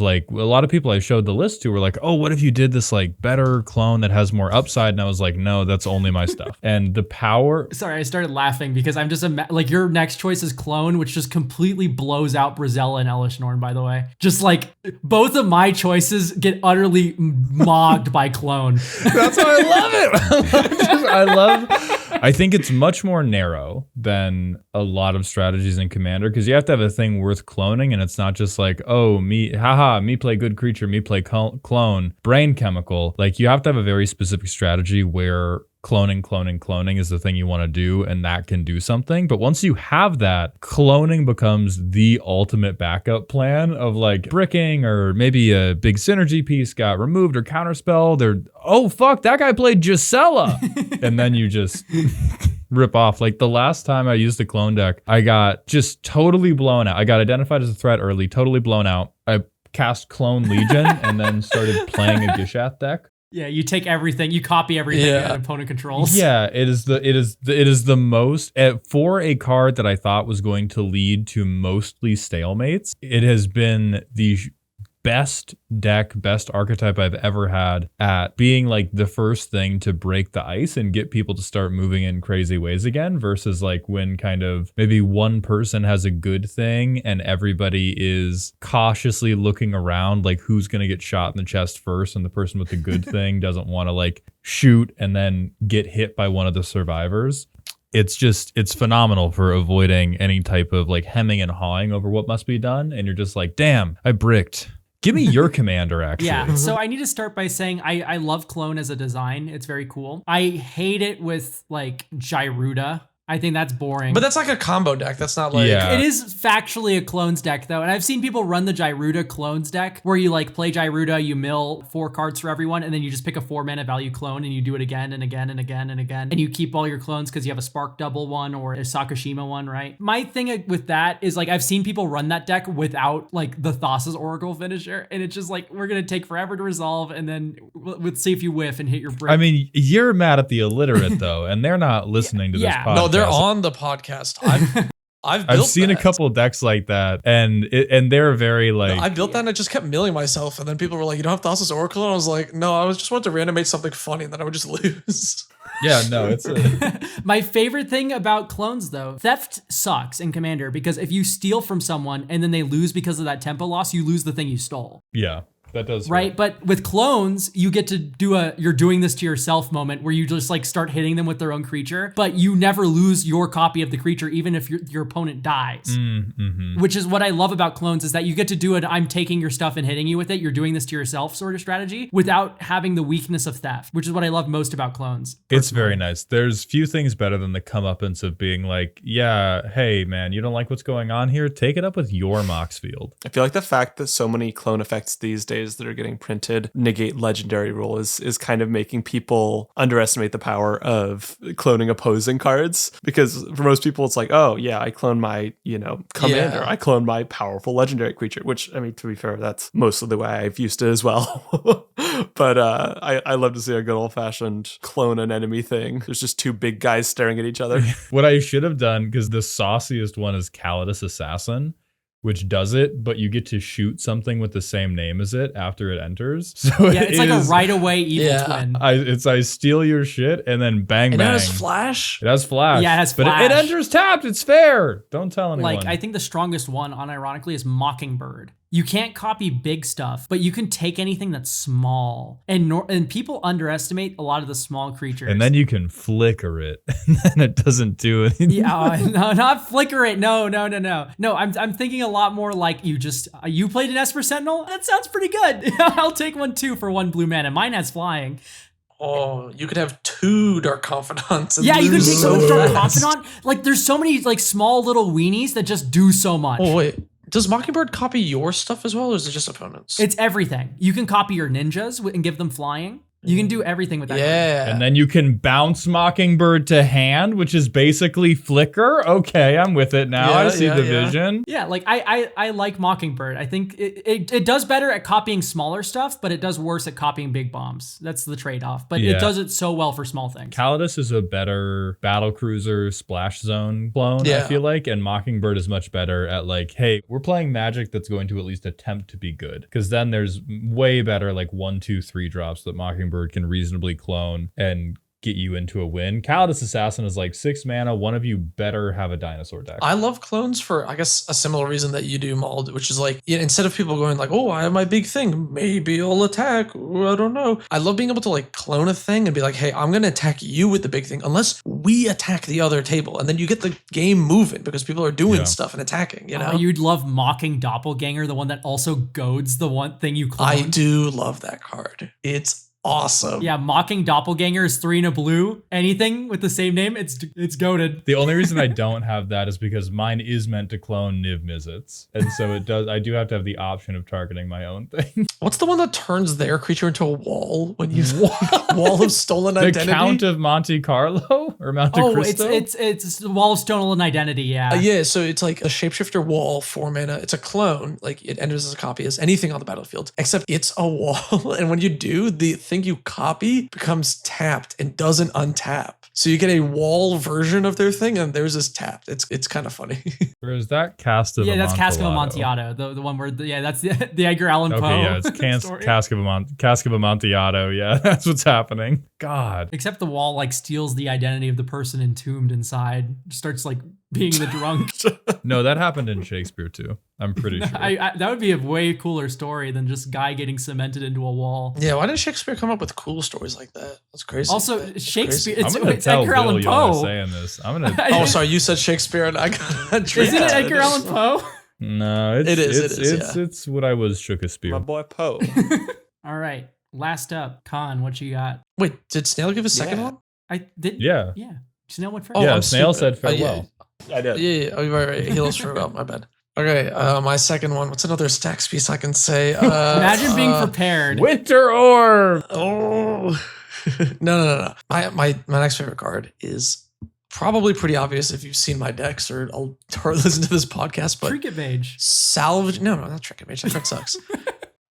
people I showed the list to were like, oh, what if you did this like better clone that has more upside? And I was like, no, that's only my stuff. And the power. Sorry, I started laughing because I'm just like your next choice is clone, which just completely blows out Brazella and Elesh Norn, by the way. Just like both of my choices get utterly mogged by clone. That's why I love it. I think it's much more narrow than a lot of strategies in Commander because you have to have a thing worth cloning, and it's not just like, oh, me play good creature, me play clone, brain chemical. Like you have to have a very specific strategy where cloning is the thing you want to do, and that can do something. But once you have that, cloning becomes the ultimate backup plan of like bricking, or maybe a big synergy piece got removed or counterspelled, or oh fuck, that guy played Gisela. And then you just rip off. Like the last time I used the clone deck, I got just totally blown out. I got identified as a threat early, totally blown out. I cast Clone Legion and then started playing a Gishath deck. Yeah, you take everything, you copy everything that an opponent controls. Yeah, it is the most for a card that I thought was going to lead to mostly stalemates. It has been the best deck, best archetype I've ever had at being like the first thing to break the ice and get people to start moving in crazy ways again, versus like when kind of maybe one person has a good thing and everybody is cautiously looking around like who's going to get shot in the chest first, and the person with the good thing doesn't want to like shoot and then get hit by one of the survivors. It's phenomenal for avoiding any type of like hemming and hawing over what must be done. And you're just like, damn, I bricked. Give me your commander, actually. Yeah, so I need to start by saying I love Clone as a design. It's very cool. I hate it with like Gyruda. I think that's boring. But that's like a combo deck. That's not like... Yeah. It is factually a clones deck though. And I've seen people run the Gyruda clones deck where you like play Gyruda, you mill 4 cards for everyone, and then you just pick a 4 mana value clone and you do it again and again and again and again. And you keep all your clones because you have a Spark Double one or a Sakashima one, right? My thing with that is like I've seen people run that deck without like the Thassa's Oracle finisher. And it's just like, we're going to take forever to resolve and then let's see if you whiff and hit your brick. I mean, you're mad at the illiterate though, and they're not listening to this podcast. No, they're on the podcast. I've seen that. a couple of decks like that, and they're very like. I built that and I just kept milling myself, and then people were like, "You don't have Thassa's Oracle," and I was like, "No, I just wanted to reanimate something funny, and then I would just lose." Yeah, no, it's My favorite thing about clones though, theft sucks in Commander because if you steal from someone and then they lose because of that tempo loss, you lose the thing you stole. yeah. That does right. But with clones, you get to do you're doing this to yourself moment where you just like start hitting them with their own creature, but you never lose your copy of the creature, even if your opponent dies. Mm-hmm. Which is what I love about clones is that you get to do it. I'm taking your stuff and hitting you with it. You're doing this to yourself sort of strategy without having the weakness of theft, which is what I love most about clones. It's very nice. There's few things better than the comeuppance of being like, yeah, hey man, you don't like what's going on here? Take it up with your Mox field. I feel like the fact that so many clone effects these days that are getting printed negate legendary rule is kind of making people underestimate the power of cloning opposing cards, because for most people it's like, oh yeah, I clone my commander, I clone my powerful legendary creature, which I mean, to be fair, that's mostly the way I've used it as well. But I love to see a good old-fashioned clone an enemy thing. There's just 2 big guys staring at each other. What I should have done, because the sauciest one is Calidus Assassin, which does it, but you get to shoot something with the same name as it after it enters. So yeah, it's like a right away evil twin. I steal your shit and then bang and bang. it has flash? It has flash. Yeah, it has flash. But it enters tapped. It's fair. Don't tell anyone. Like, I think the strongest one, unironically, is Mockingbird. You can't copy big stuff, but you can take anything that's small. And people underestimate a lot of the small creatures. And then you can flicker it, and then it doesn't do anything. Yeah, no, not flicker it. No. No, I'm thinking a lot more like you played an Esper Sentinel? That sounds pretty good. I'll take one too for 1 blue mana. Mine has flying. Oh, you could have 2 Dark Confidants. Yeah, you can take so so Dark fast. Confidant. Like, there's so many like small little weenies that just do so much. Oh, wait. Does Mockingbird copy your stuff as well, or is it just opponents? It's everything. You can copy your ninjas and give them flying. You can do everything with that. Yeah. And then you can bounce Mockingbird to hand, which is basically flicker. Okay, I'm with it now. I see the vision. Yeah, like I like Mockingbird. I think it does better at copying smaller stuff, but it does worse at copying big bombs. That's the trade-off. But it does it so well for small things. Calidus is a better battlecruiser splash zone clone, I feel like, and Mockingbird is much better at like, hey, we're playing Magic that's going to at least attempt to be good. Because then there's way better like 1, 2, 3 drops that Mockingbird can reasonably clone and get you into a win. Calidus Assassin is like 6 mana. One of you better have a dinosaur deck. I love clones for, I guess, a similar reason that you do, Mald, which is like, instead of people going like, oh, I have my big thing, maybe I'll attack, I don't know. I love being able to like clone a thing and be like, hey, I'm going to attack you with the big thing, unless we attack the other table. And then you get the game moving because people are doing stuff and attacking, you know? You'd love Mocking Doppelganger, the one that also goads the one thing you clone. I do love that card. It's awesome. Yeah, Mocking Doppelganger is 3 and a blue. Anything with the same name, it's goated. The only reason I don't have that is because mine is meant to clone Niv Mizzets. And so I do have to have the option of targeting my own thing. What's the one that turns their creature into a wall when you Wall of Stolen Identity? The Count of Monte Carlo or Monte Cristo? It's the Wall of Stolen Identity, yeah. Yeah, so it's like a shapeshifter wall, 4 mana. It's a clone, like it enters as a copy as anything on the battlefield, except it's a wall. And when you do, the thing you copy becomes tapped and doesn't untap. So you get a wall version of their thing, and theirs is tapped. It's kind of funny. Or is that Cask of Amontillado? Yeah, that's Cask of Amontillado, the one where that's the Edgar Allan Poe. Okay, yeah, it's Cask of Amontillado. Yeah, that's what's happening. God. Except the wall like steals the identity of the person entombed inside. Starts like being the drunk. No, that happened in Shakespeare too. I'm pretty sure. That would be a way cooler story than just guy getting cemented into a wall. Yeah, why did Shakespeare come up with cool stories like that? That's crazy. Also, Shakespeare, I'm gonna it's tell Edgar Bill Allan you are Poe. saying this. I'm gonna. Oh, sorry, you said Shakespeare, and I got Isn't it Edgar Allan Poe? No, It is, it's what I was shook a spear. My boy Poe. All right. Last up, Con, what you got? Wait, did Snail give a second Yeah. one? I did. Yeah. Yeah. Snail went first. Oh, Yeah, I'm Snail stupid. said farewell. I did. Yeah. Oh, right. He lost farewell. My bad. Okay, my second one. What's another stacks piece I can say? Imagine being prepared. Winter Orb. Oh. No. My next favorite card is probably pretty obvious if you've seen my decks or listen to this podcast, but Trinket Mage. Salvage. No, not Trinket Mage. That card sucks.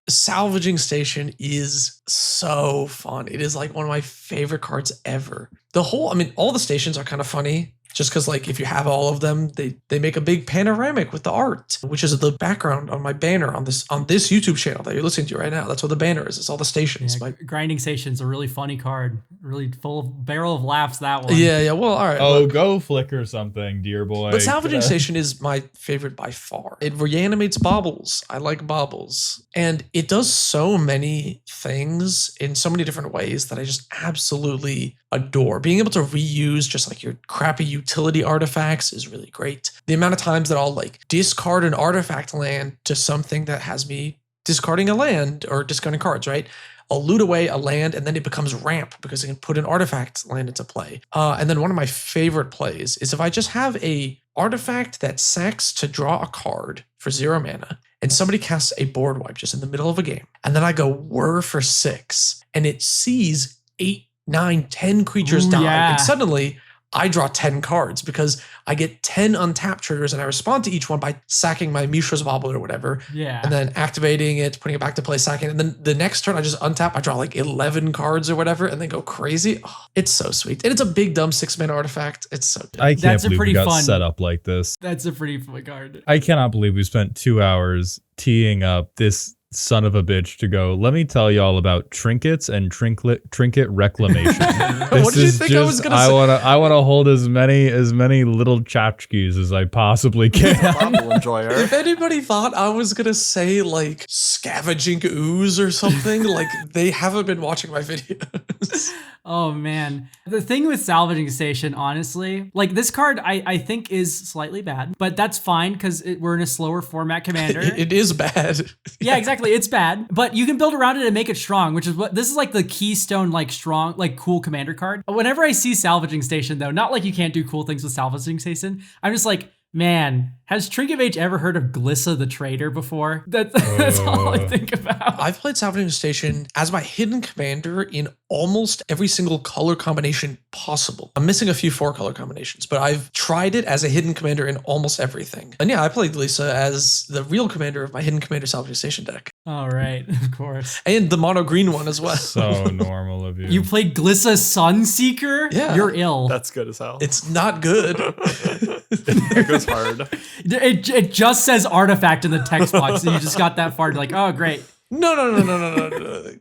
Salvaging Station is so fun. It is like one of my favorite cards ever. All the stations are kind of funny. Just because, like, if you have all of them, they make a big panoramic with the art, which is the background on my banner on this YouTube channel that you're listening to right now. That's what the banner is. It's all the stations. Yeah, Grinding Station's a really funny card. Really barrel of laughs, that one. Yeah. Well, all right. Oh, look. go flicker something, dear boy. But Salvaging Station is my favorite by far. It reanimates baubles. I like baubles. And it does so many things in so many different ways that I just absolutely adore. Being able to reuse just like your crappy utility artifacts is really great. The amount of times that I'll like discard an artifact land to something that has me discarding a land or discarding cards, right? I'll loot away a land and then it becomes ramp because I can put an artifact land into play. And then one of my favorite plays is if I just have a artifact that sacks to draw a card for 0 mana and somebody casts a board wipe just in the middle of a game. And then I go whir for 6 and it sees 8, 9, 10 creatures Ooh, die. yeah. And suddenly I draw 10 cards because I get 10 untapped triggers and I respond to each one by sacking my Mishra's Bauble or whatever. Yeah. And then activating it, putting it back to play, sacking it. And then the next turn I just untap, I draw like 11 cards or whatever and then go crazy. Oh, it's so sweet. And it's a big dumb 6-mana artifact. It's so good. I can't That's a believe pretty we got fun- set up like this. That's a pretty fun card. I cannot believe we spent 2 hours teeing up this son of a bitch to go, let me tell y'all about trinkets and trinket reclamation. What did you think I was gonna say? I wanna hold as many little tchotchkes as I possibly can. Bauble enjoyer. If anybody thought I was gonna say like scavenging ooze or something, like they haven't been watching my videos. Oh man. The thing with Salvaging Station, honestly, like this card I think is slightly bad, but that's fine because we're in a slower format commander. It is bad. Yeah, exactly. It's bad, but you can build around it and make it strong, which is what this is like the keystone, like strong, like cool commander card. Whenever I see Salvaging Station though, not like you can't do cool things with Salvaging Station, I'm just like, man, has Trinket Mage ever heard of Glissa the Trader before? That's all I think about. I've played Salvaging Station as my hidden commander in almost every single color combination possible. I'm missing a few 4-color combinations, but I've tried it as a hidden commander in almost everything. And yeah, I played Glissa as the real commander of my hidden commander Salvaging Station deck. All right, of course. And the mono green one as well. So normal of you. You played Glissa Sunseeker? Yeah. You're ill. That's good as hell. It's not good. It goes hard. It just says artifact in the text box, and you just got that far. You're like, oh, great. No.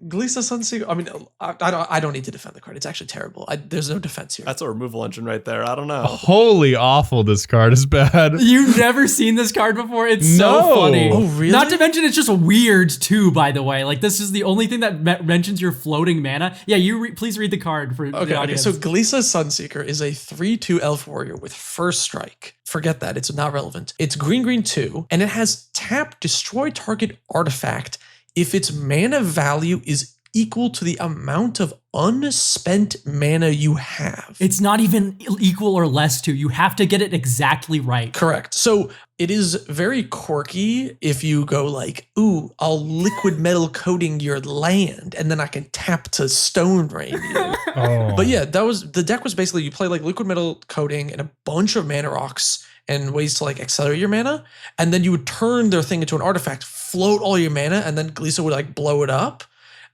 Glissa Sunseeker. I mean, I don't need to defend the card. It's actually terrible. There's no defense here. That's a removal engine right there. I don't know. Holy awful, this card is bad. You've never seen this card before? It's No. so funny. Oh, really? Not to mention, it's just weird, too, by the way. Like, this is the only thing that mentions your floating mana. Yeah, please read the card for the Okay, audience. so Glissa Sunseeker is a 3/2 elf warrior with first strike. Forget that. It's not relevant. It's green 2, and it has tap destroy target artifact if its mana value is equal to the amount of unspent mana you have. It's not even equal or less to. You have to get it exactly right. Correct. So it is very quirky if you go like, ooh, I'll liquid metal coating your land, and then I can tap to stone rain you. Oh. But yeah, the deck was basically you play like liquid metal coating and a bunch of mana rocks and ways to like accelerate your mana, and then you would turn their thing into an artifact, float all your mana, and then Glissa would like blow it up,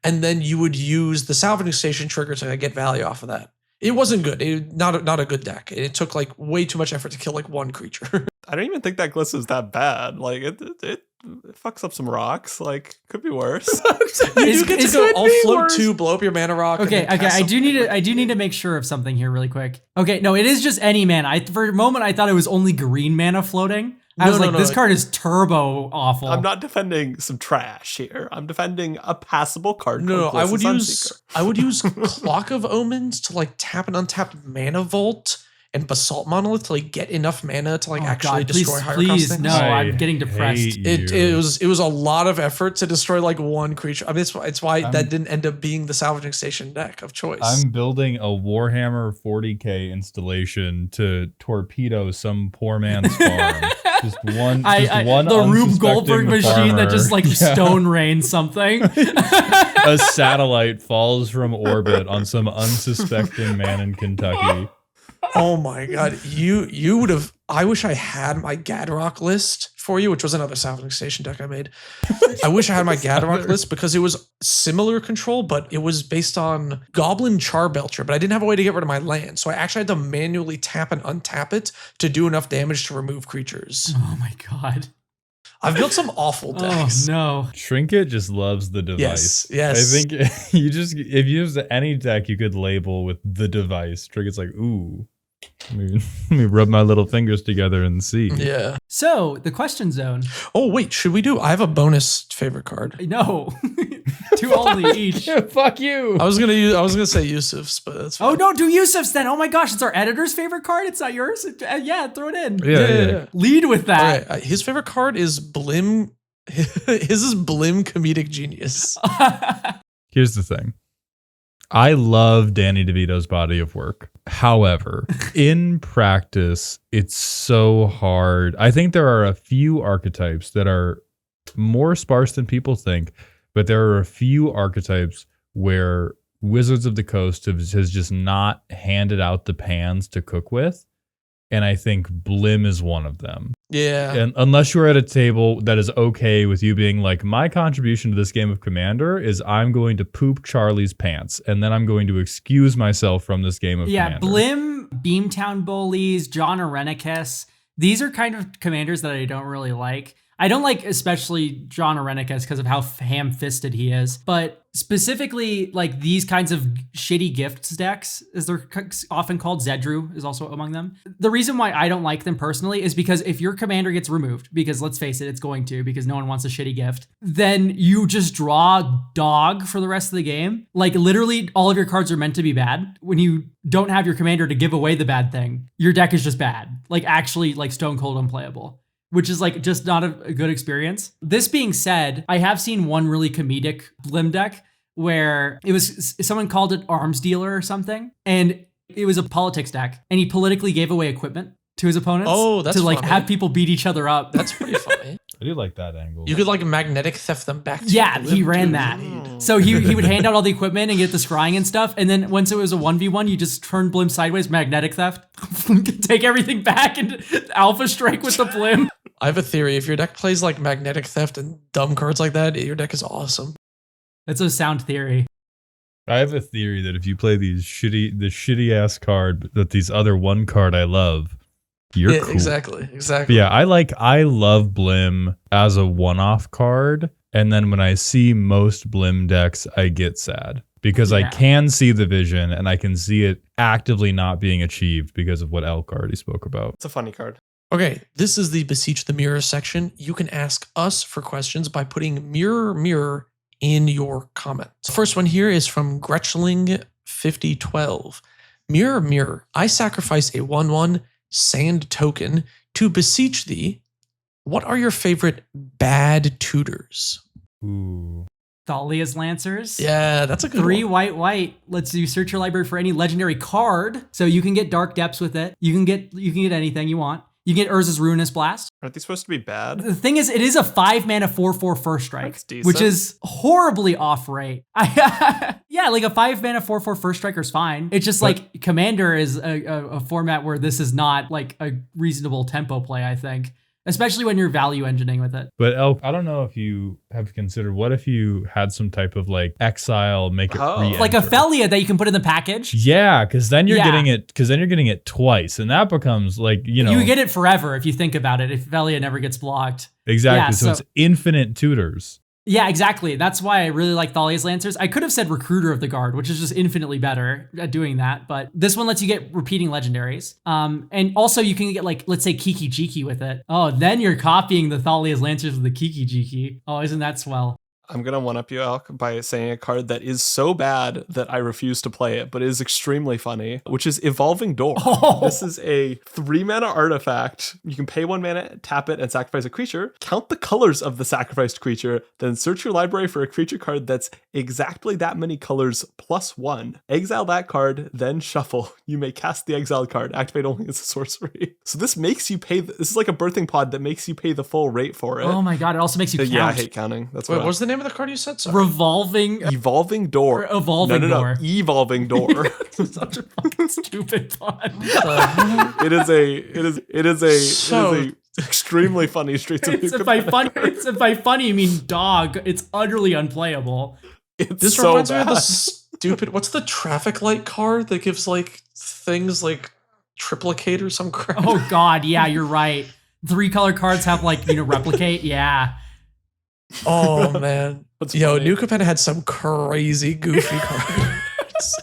and then you would use the Salvaging Station trigger to get value off of that. It wasn't good. Not a good deck. It took like way too much effort to kill like one creature. I don't even think that Glissa is that bad. Like it fucks up some rocks. Like could be worse. You do get to It's go, could I'll be float worse. 2, blow up your mana rock. and Okay, then cast I do something. need to make sure of something here really quick. Okay, no, it is just any mana. For a moment I thought it was only green mana floating. I was like, this card is turbo awful. I'm not defending some trash here. I'm defending a passable card. No, called I Glissa would Sunseeker. use Clock of Omens to like tap an untapped mana vault and Basalt Monolith to like get enough mana to like actually God, destroy higher cost please, things. no, I'm getting depressed. It was a lot of effort to destroy like one creature. I mean, it's why that didn't end up being the Salvaging Station deck of choice. I'm building a Warhammer 40k installation to torpedo some poor man's farm. Just one the Rube Goldberg machine farmer. that just like stone rains something. A satellite falls from orbit on some unsuspecting man in Kentucky. Oh my god, you would have. I wish I had my Gadrock list for you, which was another Salvaging Station deck I made. I wish I had my Gadrock list because it was similar control, but it was based on Goblin Charbelcher, but I didn't have a way to get rid of my land, so I actually had to manually tap and untap it to do enough damage to remove creatures. Oh my god. I've built some awful decks. Oh no. Trinket just loves the device. Yes. I think if you use any deck you could label with the device, Trinket's like, ooh. Let me rub my little fingers together and see. Yeah. So the question zone. Oh wait, should we do? I have a bonus favorite card. No. 2 only each. Fuck you. I was gonna say Yusuf's, but that's fine. Oh no, do Yusuf's then. Oh my gosh, it's our editor's favorite card. It's not yours. Yeah, throw it in. Yeah. Lead with that. Okay, his favorite card is Blim. His is Blim Comedic Genius. Here's the thing. I love Danny DeVito's body of work. However, in practice, it's so hard. I think there are a few archetypes that are more sparse than people think, but there are a few archetypes where Wizards of the Coast has just not handed out the pans to cook with. And I think Blim is one of them. Yeah. And unless you're at a table that is okay with you being like, my contribution to this game of Commander is I'm going to poop Charlie's pants, and then I'm going to excuse myself from this game of Commander. Blim, Beamtown Bullies, John Arenicus. These are kind of commanders that I don't really like. I don't like especially John Arenicus because of how ham-fisted he is, but specifically like these kinds of shitty gifts decks, as they're often called, Zedru is also among them. The reason why I don't like them personally is because if your commander gets removed, because let's face it, it's going to, because no one wants a shitty gift, then you just draw dog for the rest of the game. Like literally all of your cards are meant to be bad. When you don't have your commander to give away the bad thing, your deck is just bad. Like actually like stone cold unplayable, which is like just not a good experience. This being said, I have seen one really comedic Blim deck where it was, someone called it Arms Dealer or something, and it was a politics deck, and he politically gave away equipment to his opponents. Oh, that's to like funny. have people beat each other up. That's pretty funny. I do like that angle. You could like magnetic theft them back to Yeah, Blim, he ran too. that. So he would hand out all the equipment and get the scrying and stuff. And then once it was a 1v1, you just turn Blim sideways, magnetic theft, take everything back and alpha strike with the Blim. I have a theory. If your deck plays like magnetic theft and dumb cards like that, your deck is awesome. That's a sound theory. I have a theory that if you play the shitty ass card that these other one card I love, you're cool. Exactly. But yeah, I love Blim as a one-off card, and then when I see most Blim decks, I get sad because I can see the vision and I can see it actively not being achieved because of what Elk already spoke about. It's a funny card. Okay, this is the Beseech the Mirror section. You can ask us for questions by putting mirror in your comments. First one here is from Gretchling5012. Mirror, I sacrifice a 1/1 sand token to beseech thee. What are your favorite bad tutors? Ooh. Thalia's Lancers. Yeah, that's a good 3 one. white. Let's you search your library for any legendary card. So you can get Dark Depths with it. You can get anything you want. You get Urza's Ruinous Blast. Aren't these supposed to be bad? The thing is, it is a 5-mana 4/4 first strike, That's decent. which is horribly off rate. Yeah, like a 5-mana 4/4 first striker is fine. It's just like Commander is a format where this is not like a reasonable tempo play, I think. Especially when you're value engineering with it. But Elk, I don't know if you have considered, what if you had some type of like exile, make it re-enter? Like a Felia that you can put in the package. Yeah, because then you're getting it twice, and that becomes like, You get it forever if you think about it, if Felia never gets blocked. Exactly. Yeah, so it's infinite tutors. Yeah, exactly. That's why I really like Thalia's Lancers. I could have said Recruiter of the Guard, which is just infinitely better at doing that. But this one lets you get repeating legendaries. And also you can get like, let's say Kiki Jiki with it. Oh, then you're copying the Thalia's Lancers with the Kiki Jiki. Oh, isn't that swell? I'm going to one-up you, Alk, by saying a card that is so bad that I refuse to play it, but is extremely funny, which is Evolving Door. Oh. This is a 3-mana artifact. You can pay 1 mana, tap it, and sacrifice a creature. Count the colors of the sacrificed creature, then search your library for a creature card that's exactly that many colors plus 1. Exile that card, then shuffle. You may cast the exiled card. Activate only as a sorcery. So this makes you pay... This is like a birthing pod that makes you pay the full rate for it. Oh my god, it also makes you count. Yeah, I hate counting. That's Wait, what what was the name of the card you said? Sorry. Evolving Door. Or Evolving Door. Evolving Door. Such a fucking stupid pun. It is a extremely funny Streets of If by funny you mean dog, it's utterly unplayable. This so reminds me bad. of the stupid. What's the traffic light card that gives like things like triplicate or some crap? Oh god, yeah, you're right. 3-color cards have like, replicate. Yeah. Oh man. That's Yo, funny. New Capenna had some crazy goofy cards.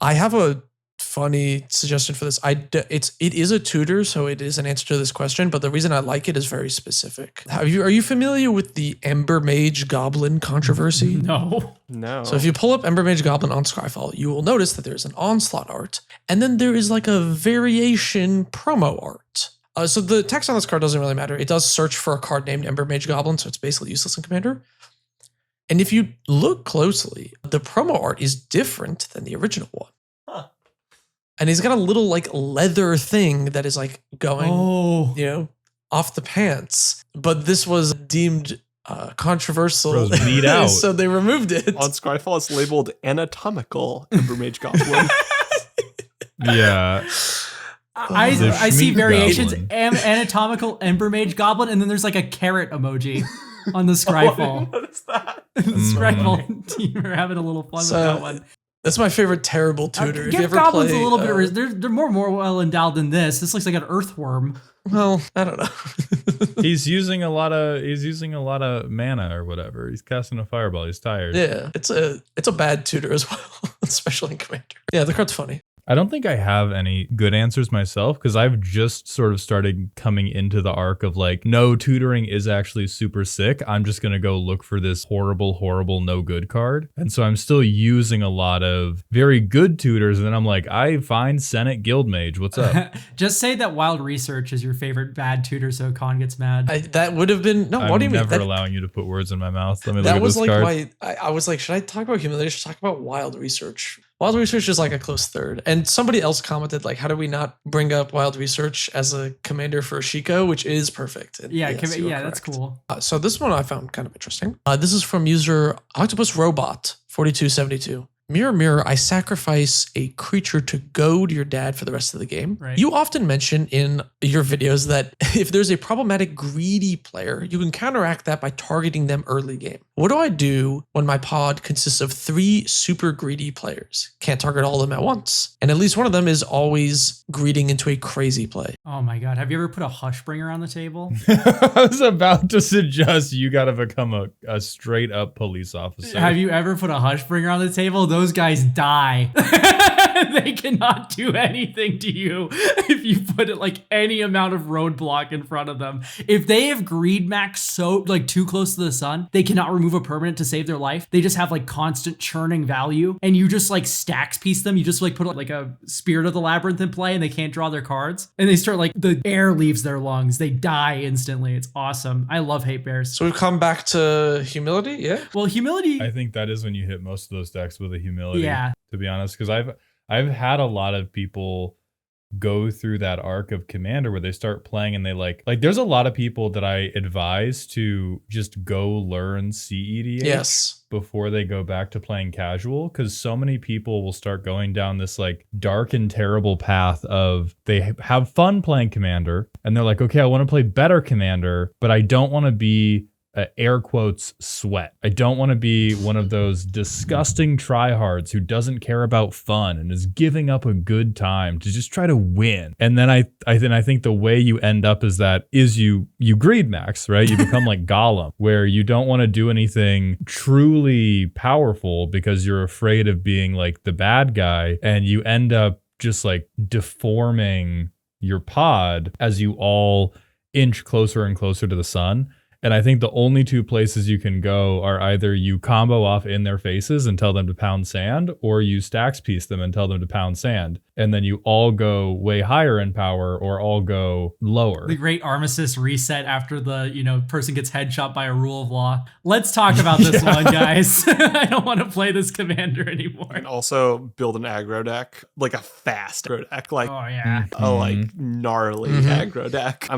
I have a funny suggestion for this. It is a tutor, so it is an answer to this question, but the reason I like it is very specific. Are you familiar with the Ember Mage Goblin controversy? No. No. So if you pull up Ember Mage Goblin on Scryfall, you will notice that there's an onslaught art, and then there is like a variation promo art. So the text on this card doesn't really matter. It does search for a card named Ember Mage Goblin, so it's basically useless in Commander. And if you look closely, the promo art is different than the original one. Huh. And he's got a little like leather thing that is like going, off the pants. But this was deemed controversial. Bro's bleed out. So they removed it. on Scryfall, it's labeled Anatomical Ember Mage Goblin. Yeah. I The see Schmeat variations. Goblin. Ember Mage Goblin, and then there's like a carrot emoji on the Scryfall. What is that? The Scryfall team are having a little fun with that one. That's my favorite terrible tutor. If you Give ever goblins play, a little bit. They're more well endowed than this. This looks like an earthworm. well, I don't know. He's using a lot of mana or whatever. He's casting a fireball. He's tired. Yeah, it's a bad tutor as well, especially in Commander. Yeah, the card's funny. I don't think I have any good answers myself because I've just sort of started coming into the arc of like, no, tutoring is actually super sick. I'm just going to go look for this horrible, no good card. And so I'm still using a lot of very good tutors. And then I'm like, I find Senate Guildmage. What's up? Just say that Wild Research is your favorite bad tutor so Khan gets mad. That would have been no. I'm What do you mean? never allowing you to put words in my mouth. Let me look That at was this like card. why I was like, should I talk about humility? Should I talk about Wild Research? Wild Research is like a close third. And somebody else commented, like, how do we not bring up Wild Research as a commander for Ashiko, which is perfect. And yeah, yes, you are that's correct. cool. So this one I found kind of interesting. This is from user Octopus Robot 4272. Mirror, mirror, I sacrifice a creature to goad your dad for the rest of the game. Right. You often mention in your videos that if there's a problematic greedy player, you can counteract that by targeting them early game. What do I do when my pod consists of 3 super greedy players? Can't target all of them at once. And at least one of them is always greeting into a crazy play. Oh my god, have you ever put a Hushbringer on the table? I was about to suggest you got to become a straight up police officer. Have you ever put a Hushbringer on the table? Those guys die. They cannot do anything to you if you put it like any amount of roadblock in front of them. If they have greed max so like too close to the sun, they cannot remove a permanent to save their life. They just have like constant churning value, and you just like stacks piece them. You just like put like a Spirit of the Labyrinth in play, and they can't draw their cards, and they start like the air leaves their lungs. They die instantly. It's awesome. I love hate bears. So we've come back to humility, yeah? Well, humility. I think that is when you hit most of those decks with a humility. Yeah. To be honest, because I've had a lot of people go through that arc of Commander where they start playing and they like there's a lot of people that I advise to just go learn CEDH Yes. before they go back to playing casual, because so many people will start going down this like dark and terrible path of they have fun playing Commander and they're like, okay, I want to play better Commander, but I don't want to be air quotes sweat. I don't want to be one of those disgusting tryhards who doesn't care about fun and is giving up a good time to just try to win. And then I think the way you end up is you greed max, right? You become like Gollum, where you don't want to do anything truly powerful because you're afraid of being like the bad guy, and you end up just like deforming your pod as you all inch closer and closer to the sun. And I think the only two places you can go are either you combo off in their faces and tell them to pound sand, or you stacks piece them and tell them to pound sand. And then you all go way higher in power or all go lower. The great armistice reset after the, person gets headshot by a rule of law. Let's talk about this one, guys. I don't want to play this commander anymore. And also build an aggro deck, like a fast aggro deck, like Oh yeah. a like gnarly aggro deck.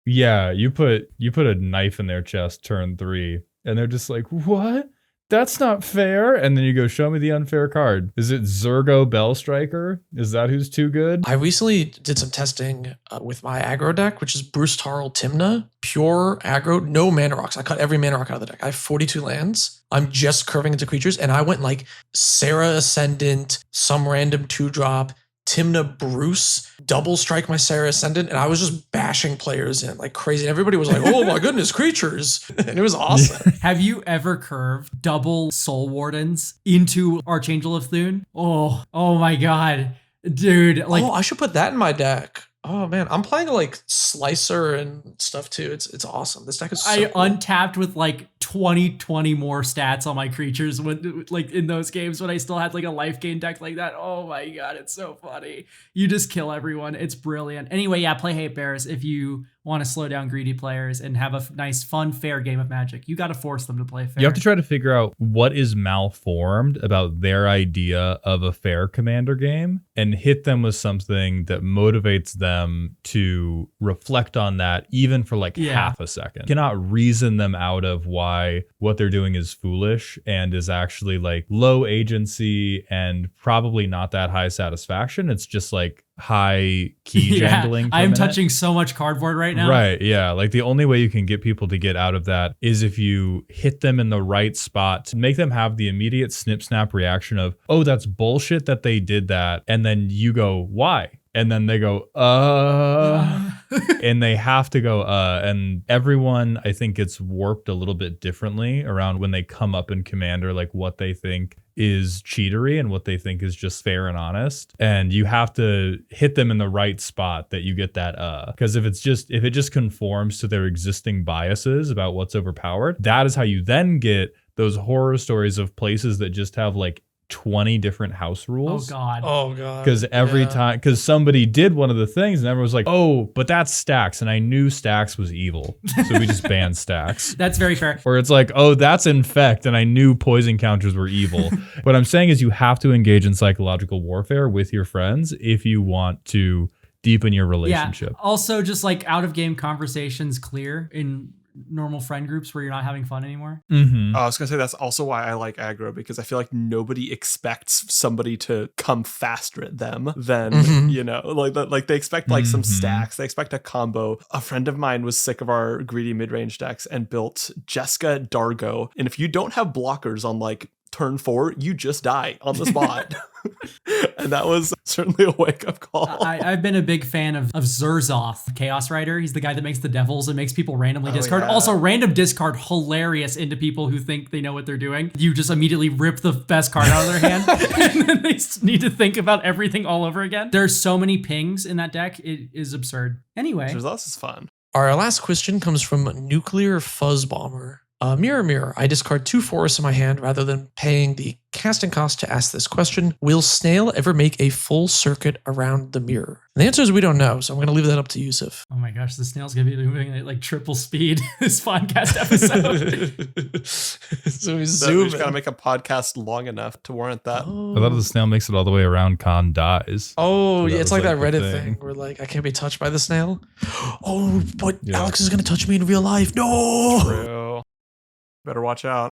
Yeah, you put a knife in their chest turn 3, and they're just like, what? That's not fair. And then you go, show me the unfair card. Is it Zergo Bellstriker? Is that who's too good? I recently did some testing with my aggro deck, which is Bruce Tarl Timna. Pure aggro, no mana rocks. I cut every mana rock out of the deck. I have 42 lands. I'm just curving into creatures, and I went like Sarah Ascendant, some random 2-drop, Timna Bruce, double strike my Sarah Ascendant, and I was just bashing players in like crazy. And everybody was like, oh my goodness, creatures. And it was awesome. Have you ever curved double Soul Wardens into Archangel of Thune? Oh my God. Dude, like, I should put that in my deck. Oh man, I'm playing like Slicer and stuff too. It's awesome. This deck is so cool. Untapped with like 20 more stats on my creatures when, like, in those games when I still had like a life gain deck like that. Oh my God, it's so funny. You just kill everyone. It's brilliant. Anyway, yeah, play Hate Bears if you want to slow down greedy players and have a nice, fun, fair game of Magic. You got to force them to play fair. You have to try to figure out what is malformed about their idea of a fair commander game and hit them with something that motivates them to reflect on that even for like half a second. You cannot reason them out of why what they're doing is foolish and is actually like low agency and probably not that high satisfaction. It's just like high key jangling. I'm touching so much cardboard right now. Right, yeah. Like the only way you can get people to get out of that is if you hit them in the right spot to make them have the immediate snip snap reaction of, oh, that's bullshit that they did that. And then you go, why? And then they go, and they have to go, and everyone, I think, gets warped a little bit differently around when they come up in Commander, like what they think is cheatery and what they think is just fair and honest. And you have to hit them in the right spot that you get that, because if it just conforms to their existing biases about what's overpowered, that is how you then get those horror stories of places that just have like 20 different house rules. Oh god. Because every time, because somebody did one of the things and everyone was like, oh, but that's Stacks. And I knew Stacks was evil. So we just banned Stacks. That's very fair. Or it's like, oh, that's Infect. And I knew poison counters were evil. What I'm saying is you have to engage in psychological warfare with your friends if you want to deepen your relationship. Yeah. Also, just like out of game conversations clear in normal friend groups where you're not having fun anymore. I was gonna say that's also why I like aggro, because I feel like nobody expects somebody to come faster at them than like they expect like some stacks, they expect a combo. A friend of mine was sick of our greedy mid-range decks and built Jessica Dargo, and if you don't have blockers on like turn 4, you just die on the spot. And that was certainly a wake-up call. I've been a big fan of Zerzoth, Chaos Rider. He's the guy that makes the devils and makes people randomly discard. Yeah. Also, random discard, hilarious into people who think they know what they're doing. You just immediately rip the best card out of their hand, and then they need to think about everything all over again. There's so many pings in that deck. It is absurd. Anyway. Zerzoth is fun. Our last question comes from Nuclear Fuzz Bomber. Mirror, mirror, I discard 2 forests in my hand rather than paying the casting cost to ask this question. Will Snail ever make a full circuit around the mirror? And the answer is we don't know, so I'm going to leave that up to Yusuf. Oh my gosh, the snail's going to be moving at like triple speed this podcast episode. So we just got to make a podcast long enough to warrant that. I thought the snail makes it all the way around, Khan dies. Oh, So yeah, that it's was like that like the Reddit thing. thing where like I can't be touched by the snail. Oh, but Yeah. Alex is going to touch me in real life. No! True. Better watch out.